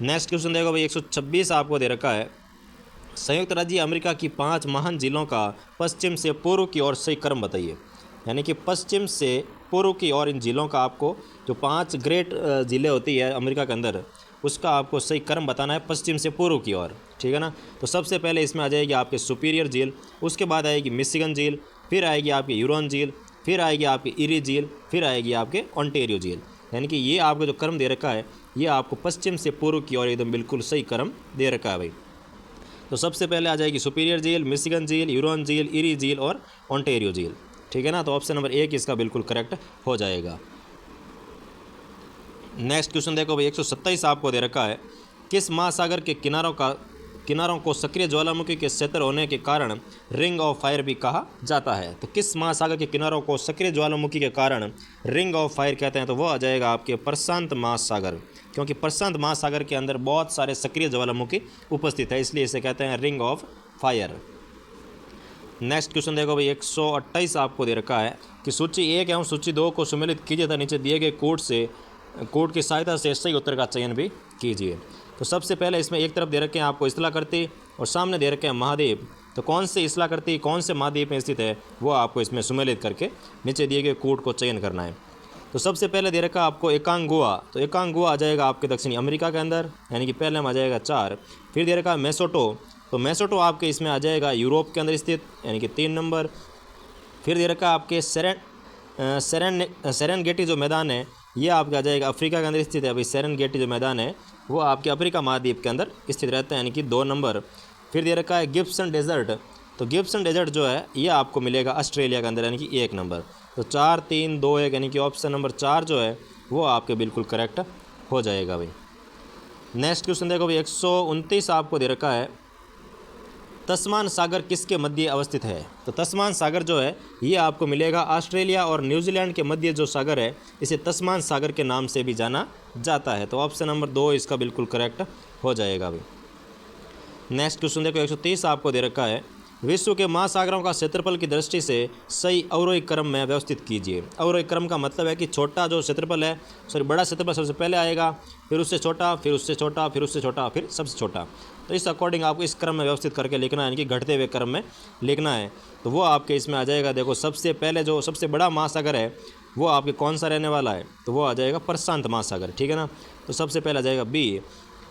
नेक्स्ट क्वेश्चन देखो भाई 126 आपको दे रखा है, संयुक्त राज्य अमेरिका की 5 महान जिलों का पश्चिम से पूर्व की ओर सही क्रम बताइए। यानी कि पश्चिम से पूर्व की ओर इन जिलों का आपको जो 5 ग्रेट ज़िले होती है अमेरिका के अंदर उसका आपको सही क्रम बताना है पश्चिम से पूर्व की ओर, ठीक है ना। तो सबसे पहले इसमें आ जाएगी आपके सुपीरियर झील, उसके बाद आएगी मिशिगन झील, फिर आएगी आपकी ह्यूरॉन झील, फिर आएगी आपकी इरी झील, फिर आएगी आपके ओंटारियो झील। यानी कि ये आपको जो क्रम दे रखा है ये आपको पश्चिम से पूर्व की ओर एकदम बिल्कुल सही क्रम दे रखा है भाई। तो सबसे पहले आ जाएगी सुपीरियर झील, मिशिगन झील, ह्यूरॉन झील, इरी झील और ओंटारियो झील, ठीक है ना। तो ऑप्शन नंबर 1 इसका बिल्कुल करेक्ट हो जाएगा। नेक्स्ट क्वेश्चन देखो भाई 127 आपको दे रखा है, किस महासागर के किनारों को सक्रिय ज्वालामुखी के क्षेत्र होने के कारण रिंग ऑफ फायर भी कहा जाता है? तो किस महासागर के किनारों को सक्रिय ज्वालामुखी के कारण रिंग ऑफ फायर कहते हैं? तो वो आ जाएगा आपके प्रशांत महासागर, क्योंकि प्रशांत महासागर के अंदर बहुत सारे सक्रिय ज्वालामुखी उपस्थित है इसलिए इसे कहते हैं ring of fire. Next question देखो भाई 128 आपको दे रखा है कि सूची 1 एवं सूची 2 को सम्मिलित कीजिए तथा नीचे दिए गए कोड की सहायता से सही उत्तर का चयन भी कीजिए। तो सबसे पहले इसमें एक तरफ दे रखे हैं आपको इस्लाकर्ती और सामने दे रखे हैं महाद्वीप। तो कौन से इस्लाकर्ती कौन से महाद्वीप में स्थित है वो आपको इसमें सम्मिलित करके नीचे दिए गए कोड को चयन करना है। तो सबसे पहले दे रखा आपको एकांगुआ, तो एकांगुआ आ जाएगा आपके दक्षिणी अमेरिका के अंदर, यानी कि पहले में आ जाएगा 4। फिर दे रखा मेसोटो, तो मेसोटो आपके इसमें आ जाएगा यूरोप के अंदर स्थित, यानी कि 3 नंबर। फिर दे रखा आपके सेरेनगेटी जो मैदान है ये आपका आ जाएगा अफ्रीका के अंदर स्थित है भाई। सेरेनगेटी जो मैदान है वो आपके अफ्रीका महाद्वीप के अंदर स्थित रहता है, यानी कि 2 नंबर। फिर दे रखा है गिब्सन डेजर्ट, तो गिब्सन डेजर्ट जो है ये आपको मिलेगा ऑस्ट्रेलिया के अंदर, यानी कि 1 नंबर। तो 4, 3, 2, 1 यानी कि ऑप्शन नंबर 4 जो है वो आपके बिल्कुल करेक्ट हो जाएगा भाई। नेक्स्ट क्वेश्चन देखो भाई 129 आपको दे रखा है, तस्मान सागर किसके मध्य अवस्थित है? तो तस्मान सागर जो है ये आपको मिलेगा ऑस्ट्रेलिया और न्यूजीलैंड के मध्य जो सागर है इसे तस्मान सागर के नाम से भी जाना जाता है। तो ऑप्शन नंबर 2 इसका बिल्कुल करेक्ट हो जाएगा भाई। नेक्स्ट क्वेश्चन देखो 130 आपको दे रखा है, विश्व के महासागरों का क्षेत्रफल की दृष्टि से सही अवरोही क्रम में व्यवस्थित कीजिए। अवरोही क्रम का मतलब है कि छोटा जो क्षेत्रफल है बड़ा क्षेत्रफल सबसे पहले आएगा, फिर उससे छोटा, फिर उससे छोटा, फिर उससे छोटा, फिर सबसे छोटा। तो इस अकॉर्डिंग आपको इस क्रम में व्यवस्थित करके लिखना है, यानी कि घटते हुए क्रम में लिखना है। तो वो आपके इसमें आ जाएगा। देखो सबसे पहले जो सबसे बड़ा महासागर है वो आपके कौन सा रहने वाला है? तो वो आ जाएगा प्रशांत महासागर, ठीक है ना। तो सबसे पहले आ जाएगा बी,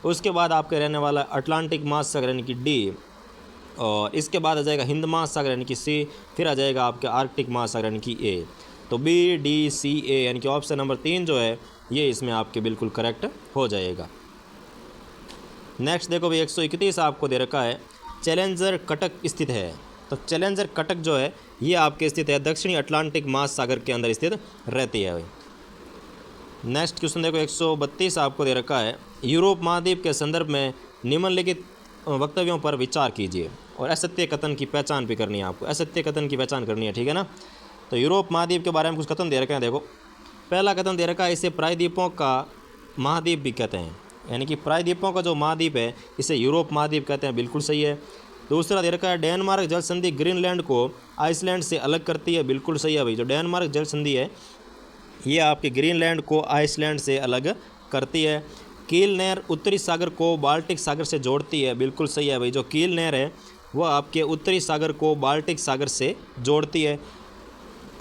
उसके बाद आपके रहने वाला अटलांटिक महासागर यानी कि डी, और इसके बाद आ जाएगा हिंद महासागर यानी कि सी, फिर आ जाएगा आपके आर्कटिक महासागर यानी कि ए। तो बी, डी, सी, ए यानी कि ऑप्शन नंबर 3 जो है ये इसमें आपके बिल्कुल करेक्ट हो जाएगा। नेक्स्ट देखो भाई 131 आपको दे रखा है, चैलेंजर कटक स्थित है। तो चैलेंजर कटक जो है ये आपके स्थित है दक्षिणी अटलांटिक महासागर के अंदर स्थित रहती है भाई। नेक्स्ट क्वेश्चन देखो 132 आपको दे रखा है, यूरोप महाद्वीप के संदर्भ में निम्नलिखित वक्तव्यों पर विचार कीजिए और असत्य कथन की पहचान भी करनी है आपको, असत्य कथन की पहचान करनी है, ठीक है ना। तो यूरोप महाद्वीप के बारे में कुछ कथन दे रखे हैं। देखो पहला कथन दे रखा है, इसे प्रायद्वीपों का महाद्वीप भी कहते हैं, यानी कि प्रायद्वीपों का जो महाद्वीप है इसे यूरोप महाद्वीप कहते हैं, बिल्कुल सही है। दूसरा दे रखा है, डेनमार्क जल संधि ग्रीनलैंड को आइसलैंड से अलग करती है, बिल्कुल सही है भाई। जो डेनमार्क जल संधि है ये आपके ग्रीनलैंड को आइसलैंड से अलग करती है। कील नहर उत्तरी सागर को बाल्टिक सागर से जोड़ती है, बिल्कुल सही है भाई। जो कील नहर है वो आपके उत्तरी सागर को बाल्टिक सागर से जोड़ती है।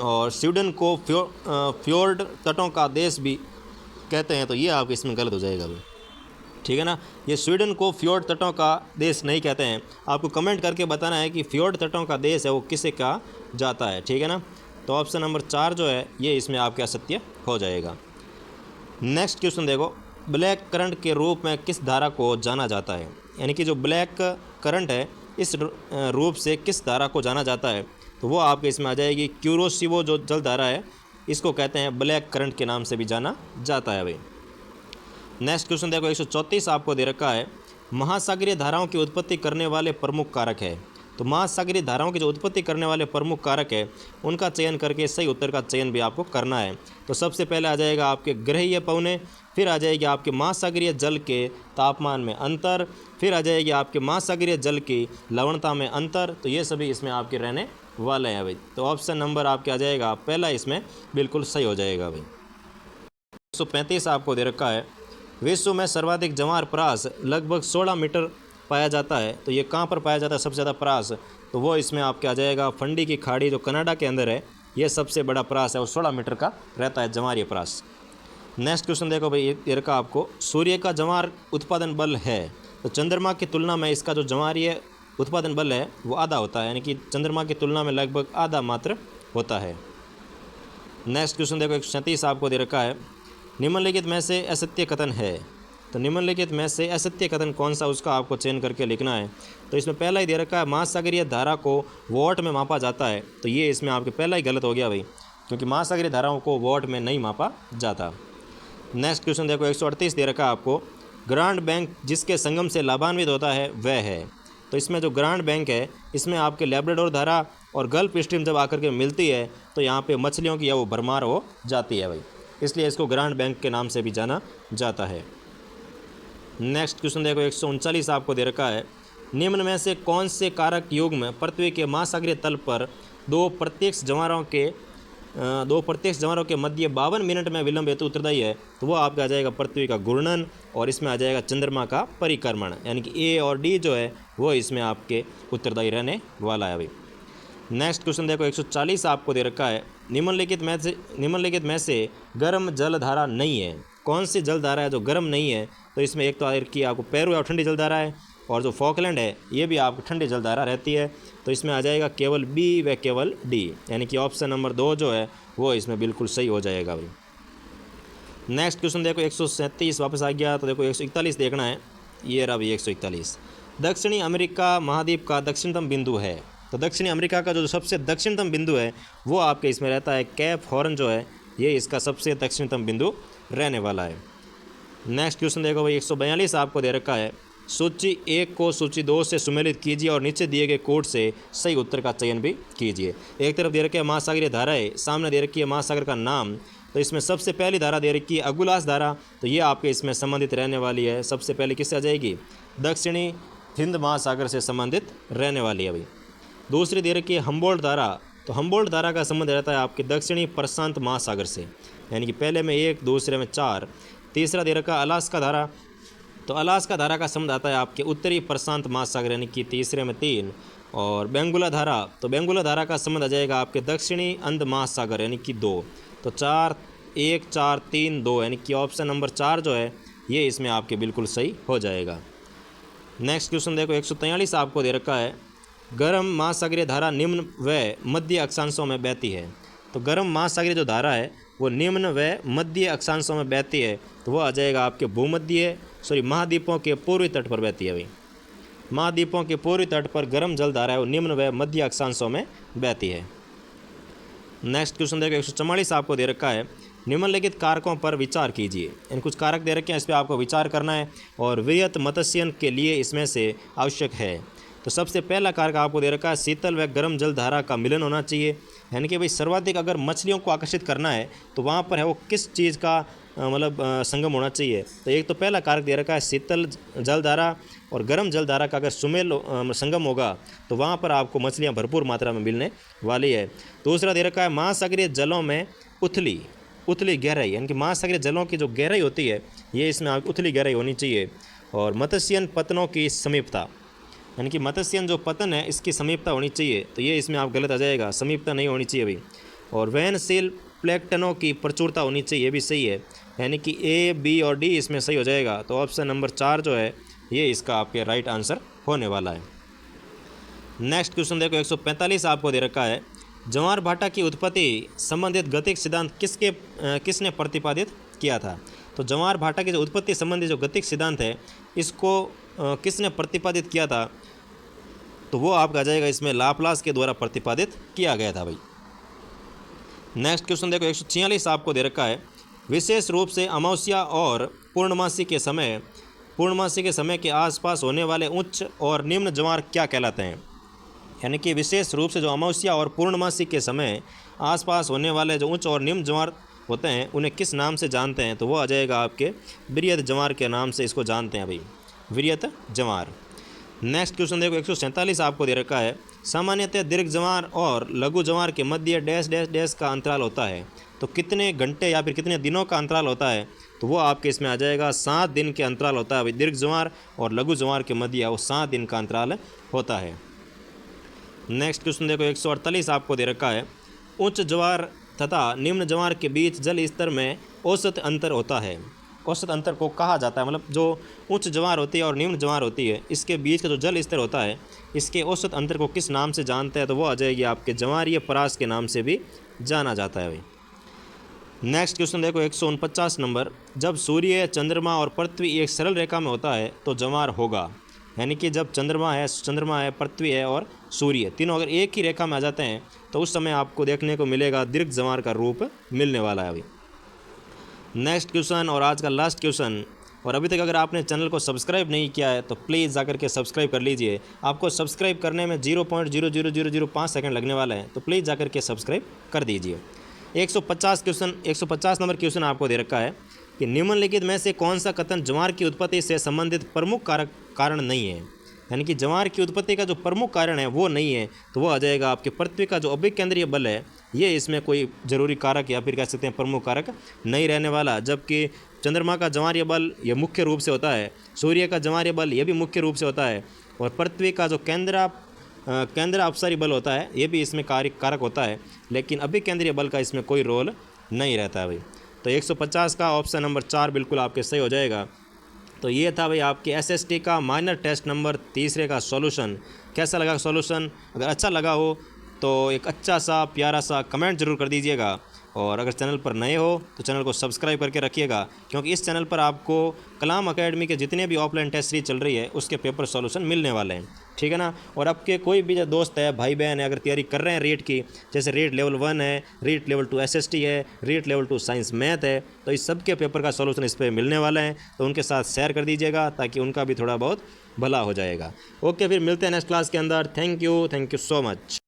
और स्वीडन को फ्योर्ड तटों का देश भी कहते हैं, तो ये आपके इसमें गलत हो जाएगा भाई। ठीक है ना। ये स्वीडन को फ्योर्ड तटों का देश नहीं कहते हैं। आपको कमेंट करके बताना है कि फ्योर्ड तटों का देश है वो किसे कहा जाता है, ठीक है ना। तो ऑप्शन नंबर 4 जो है ये इसमें आपके असत्य हो जाएगा। नेक्स्ट क्वेश्चन देखो, ब्लैक करंट के रूप में किस धारा को जाना जाता है, यानी कि जो ब्लैक करंट है इस रूप से किस धारा को जाना जाता है, तो वो आपके इसमें आ जाएगी क्यूरोसिवो जो जल धारा है, इसको कहते हैं ब्लैक करंट के नाम से भी जाना जाता है भाई। नेक्स्ट क्वेश्चन देखो 134 आपको दे रखा है, महासागरीय धाराओं की उत्पत्ति करने वाले प्रमुख कारक है। तो महासागरीय धाराओं की जो उत्पत्ति करने वाले प्रमुख कारक है उनका चयन करके सही उत्तर का चयन भी आपको करना है। तो सबसे पहले आ जाएगा आपके ग्रहीय पवने, फिर आ जाएगी आपके महासागरीय जल के तापमान में अंतर, फिर आ जाएगी आपके महासागरीय जल की लवणता में अंतर। तो ये सभी इसमें आपके रहने वाले हैं भाई। तो ऑप्शन नंबर आपके आ जाएगा पहला, इसमें बिल्कुल सही हो जाएगा भाई। 135 आपको दे रखा है, विश्व में सर्वाधिक जवार परास लगभग 16 मीटर पाया जाता है। तो ये कहाँ पर पाया जाता है सबसे ज़्यादा परास, तो वो इसमें आपके आ जाएगा फंडी की खाड़ी जो कनाडा के अंदर है, ये सबसे बड़ा परास है और 16 मीटर का रहता है जवार ये परास। नेक्स्ट क्वेश्चन देखो भाई, ये रखा आपको, सूर्य का जवार उत्पादन बल है, तो चंद्रमा की तुलना में इसका जो जवारीय उत्पादन बल है वो आधा होता है, यानी कि चंद्रमा की तुलना में लगभग आधा मात्र होता है। नेक्स्ट क्वेश्चन देखो 137 आपको दे रखा है, निम्नलिखित में से असत्य कथन है। तो निम्नलिखित में से असत्य कथन कौन सा, उसका आपको चयन करके लिखना है। तो इसमें पहला ही दे रखा है, महासागरीय धारा को वॉट में मापा जाता है। तो ये इसमें आपके पहला ही गलत हो गया भाई, क्योंकि महासागरीय धाराओं को वॉट में नहीं मापा जाता। नेक्स्ट क्वेश्चन देखो 138 दे रखा है आपको, ग्रांड बैंक जिसके संगम से लाभान्वित होता है वह है। तो इसमें जो ग्रांड बैंक है इसमें आपके लैब्राडोर धारा और गल्फ स्ट्रीम जब आकर के मिलती है तो यहाँ पे मछलियों की वो भरमार हो जाती है भाई, इसलिए इसको ग्रांड बैंक के नाम से भी जाना जाता है। नेक्स्ट क्वेश्चन देखो 139 आपको दे रखा है, निम्न में से कौन से कारक युग्म पृथ्वी के महासागरीय तल पर दो प्रत्यक्ष जवारों के मध्य 52 मिनट में विलंब हेतु उत्तरदायी है। तो वो आपका आ जाएगा पृथ्वी का घूर्णन और इसमें आ जाएगा चंद्रमा का परिक्रमण, यानी कि ए और डी जो है वो इसमें आपके उत्तरदायी रहने वाला है भाई। नेक्स्ट क्वेश्चन देखो 140 आपको दे रखा है, निम्नलिखित में से गर्म जलधारा नहीं है। कौन सी जलधारा है जो गर्म नहीं है, तो इसमें एक तो आ रखी है आपको पेरू है, ठंडी जलधारा है, और जो फॉकलैंड है ये भी आपको ठंडी जलधारा रहती है। तो इसमें आ जाएगा केवल बी व केवल डी, यानी कि ऑप्शन नंबर 2 जो है वो इसमें बिल्कुल सही हो जाएगा भाई। नेक्स्ट क्वेश्चन देखो 137 वापस आ गया, तो देखो 141 देखना है, ये रहा भाई 141, दक्षिणी अमेरिका महाद्वीप का दक्षिणतम बिंदु है। तो दक्षिणी अमेरिका का जो सबसे दक्षिणतम बिंदु है वो आपके इसमें रहता है कैप हॉर्न जो है, ये इसका सबसे दक्षिणतम बिंदु रहने वाला है। नेक्स्ट क्वेश्चन देखो भाई 142 आपको दे रखा है, सूची 1 को सूची 2 से सुमेलित कीजिए और नीचे दिए गए कोड से सही उत्तर का चयन भी कीजिए। एक तरफ दे रखी है महासागरीय धाराएं, सामने दे रखी है महासागर का नाम। तो इसमें सबसे पहली धारा दे रखी है अगुलास धारा, तो ये आपके इसमें संबंधित रहने वाली है। सबसे पहले किससे आ जाएगी, दक्षिणी हिंद महासागर से संबंधित रहने वाली है भाई। दूसरी दे रखी है हम्बोल्ट धारा, तो हम्बोल्ट धारा का संबंध रहता है आपके दक्षिणी प्रशांत महासागर से, यानी कि पहले में 1, दूसरे में 4। तीसरा दे रखा अलास्का धारा, तो अलास्का धारा का संबंध आता है आपके उत्तरी प्रशांत महासागर, यानी कि तीसरे में 3। और बेंगुला धारा, तो बेंगुला धारा का संबंध आ जाएगा आपके दक्षिणी अंध महासागर, यानी कि 2। तो 4, 1, 4, 3, 2, यानी कि ऑप्शन नंबर 4 जो है ये इसमें आपके बिल्कुल सही हो जाएगा। नेक्स्ट क्वेश्चन देखो 143 आपको दे रखा है, गर्म महासागरीय धारा निम्न व मध्य अक्षांशों में बहती है। तो गर्म महासागरीय जो धारा है वो निम्न व मध्य अक्षांशों में बहती है, तो वो आ जाएगा आपके महाद्वीपों के पूर्वी तट पर बहती है भाई। महाद्वीपों के पूर्वी तट पर गर्म जल धारा है वो निम्न व मध्य अक्षांशों में बहती है। नेक्स्ट क्वेश्चन देखो 144 आपको दे रखा है, निम्नलिखित कारकों पर विचार कीजिए। इन कुछ कारक दे रखे हैं, इस पर आपको विचार करना है और वृहत मत्स्यन के लिए इसमें से आवश्यक है। तो सबसे पहला कारक आपको दे रखा है शीतल व गर्म जल धारा का मिलन होना चाहिए, यानी कि भाई सर्वाधिक अगर मछलियों को आकर्षित करना है तो वहाँ पर है वो किस चीज़ का संगम होना चाहिए। तो एक तो पहला कारक दे रखा है शीतल जल धारा और गर्म जल धारा का अगर सुमेल संगम होगा तो वहाँ पर आपको मछलियाँ भरपूर मात्रा में मिलने वाली है। दूसरा दे रखा है महासागरीय जलों में उथली गहराई, यानी कि महासागरीय जलों की जो गहराई होती है ये इसमें उथली गहराई होनी चाहिए। और मत्स्यन पतनों की समीपता, यानी कि मत्स्यन जो पतन है इसकी समीपता होनी चाहिए, तो ये इसमें आप गलत आ जाएगा, समीपता नहीं होनी चाहिए भाई। और वहनशील प्लेटनों की प्रचुरता होनी चाहिए, ये भी सही है, यानी कि ए, बी और डी इसमें सही हो जाएगा। तो ऑप्शन नंबर 4 जो है ये इसका आपके राइट आंसर होने वाला है। नेक्स्ट क्वेश्चन देखो, 145 आपको दे रखा है, ज्वार भाटा की उत्पत्ति संबंधित गतिक सिद्धांत किसने प्रतिपादित किया था। तो ज्वार भाटा की जो उत्पत्ति संबंधी जो गतिक सिद्धांत है इसको किसने प्रतिपादित किया था, तो वो आपका आ जाएगा इसमें लाप्लास के द्वारा प्रतिपादित किया गया था भाई। नेक्स्ट क्वेश्चन देखो, 146 आपको दे रखा है, विशेष रूप से अमावस्या और पूर्णमासी के समय के आसपास होने वाले उच्च और निम्न ज्वार क्या कहलाते हैं। यानी कि विशेष रूप से जो अमावस्या और पूर्णमासी के समय आसपास होने वाले जो उच्च और निम्न ज्वार होते हैं उन्हें किस नाम से जानते हैं, तो वो आ जाएगा आपके वृहत ज्वार के नाम से इसको जानते हैं भाई, वृहत ज्वार। नेक्स्ट क्वेश्चन देखो, 147 आपको दे रखा है, सामान्यतः दीर्घ ज्वार और लघु ज्वार के मध्य डैश डैश डैश का अंतराल होता है, तो कितने घंटे या फिर कितने दिनों का अंतराल होता है, तो वो आपके इसमें आ जाएगा 7 दिन के अंतराल होता है भाई। दीर्घ ज्वार और लघु ज्वार के मध्य वो 7 दिन का अंतराल होता है। नेक्स्ट क्वेश्चन देखो, 148 आपको दे रखा है, उच्च ज्वार तथा निम्न ज्वार के बीच जल स्तर में औसत अंतर होता है। औसत अंतर को कहा जाता है, मतलब जो उच्च ज्वार होती है और निम्न ज्वार होती है इसके बीच का जो जल स्तर होता है इसके औसत अंतर को किस नाम से जानते हैं, तो वो आ जाएगी आपके ज्वारीय परास के नाम से भी जाना जाता है भाई। नेक्स्ट क्वेश्चन देखो, 149 नंबर, जब सूर्य, चंद्रमा और पृथ्वी एक सरल रेखा में होता है तो ज्वार होगा। यानी कि जब चंद्रमा है, पृथ्वी है और सूर्य तीनों अगर एक ही रेखा में आ जाते हैं तो उस समय आपको देखने को मिलेगा दीर्घ ज्वार का रूप मिलने वाला है अभी। नेक्स्ट क्वेश्चन और आज का लास्ट क्वेश्चन, और अभी तक अगर आपने चैनल को सब्सक्राइब नहीं किया है तो प्लीज़ जाकर के सब्सक्राइब कर लीजिए। आपको सब्सक्राइब करने में 0.00005 सेकंड लगने वाला है, तो प्लीज़ जाकर के सब्सक्राइब कर दीजिए। 150 नंबर क्वेश्चन आपको दे रखा है कि निम्नलिखित में से कौन सा कथन ज्वार की उत्पत्ति से संबंधित प्रमुख कारण नहीं है। यानी कि ज्वार की उत्पत्ति का जो प्रमुख कारण है वो नहीं है, तो वो आ जाएगा आपके पृथ्वी का जो अभिकेंद्रीय बल है ये इसमें कोई जरूरी कारक या फिर कह सकते हैं प्रमुख कारक नहीं रहने वाला। जबकि चंद्रमा का ज्वारीय बल ये मुख्य रूप से होता है, सूर्य का ज्वारीय बल ये भी मुख्य रूप से होता है, और पृथ्वी का जो केंद्र अपसारी बल होता है ये भी इसमें कारक होता है, लेकिन अभिकेंद्रीय बल का इसमें कोई रोल नहीं रहता है भाई। तो 150 का ऑप्शन नंबर 4 बिल्कुल आपके सही हो जाएगा। तो ये था भाई आपके एसएसटी का माइनर टेस्ट नंबर 3 का सॉल्यूशन। कैसा लगा सॉल्यूशन? अगर अच्छा लगा हो तो एक अच्छा सा प्यारा सा कमेंट ज़रूर कर दीजिएगा, और अगर चैनल पर नए हो तो चैनल को सब्सक्राइब करके रखिएगा, क्योंकि इस चैनल पर आपको कलाम अकेडमी के जितने भी ऑफलाइन टेस्ट सीरीज चल रही है उसके पेपर सॉल्यूशन मिलने वाले हैं, ठीक है ना। और आपके कोई भी दोस्त है, भाई बहन है, अगर तैयारी कर रहे हैं रीट की, जैसे रीट लेवल 1 है, रीट लेवल 2 एसएसटी है, रीट लेवल 2 साइंस मैथ है, तो इस सब के पेपर का सॉल्यूशन इस पर मिलने वाला है, तो उनके साथ शेयर कर दीजिएगा ताकि उनका भी थोड़ा बहुत भला हो जाएगा। ओके, फिर मिलते हैं नेक्स्ट क्लास के अंदर। Thank you so much.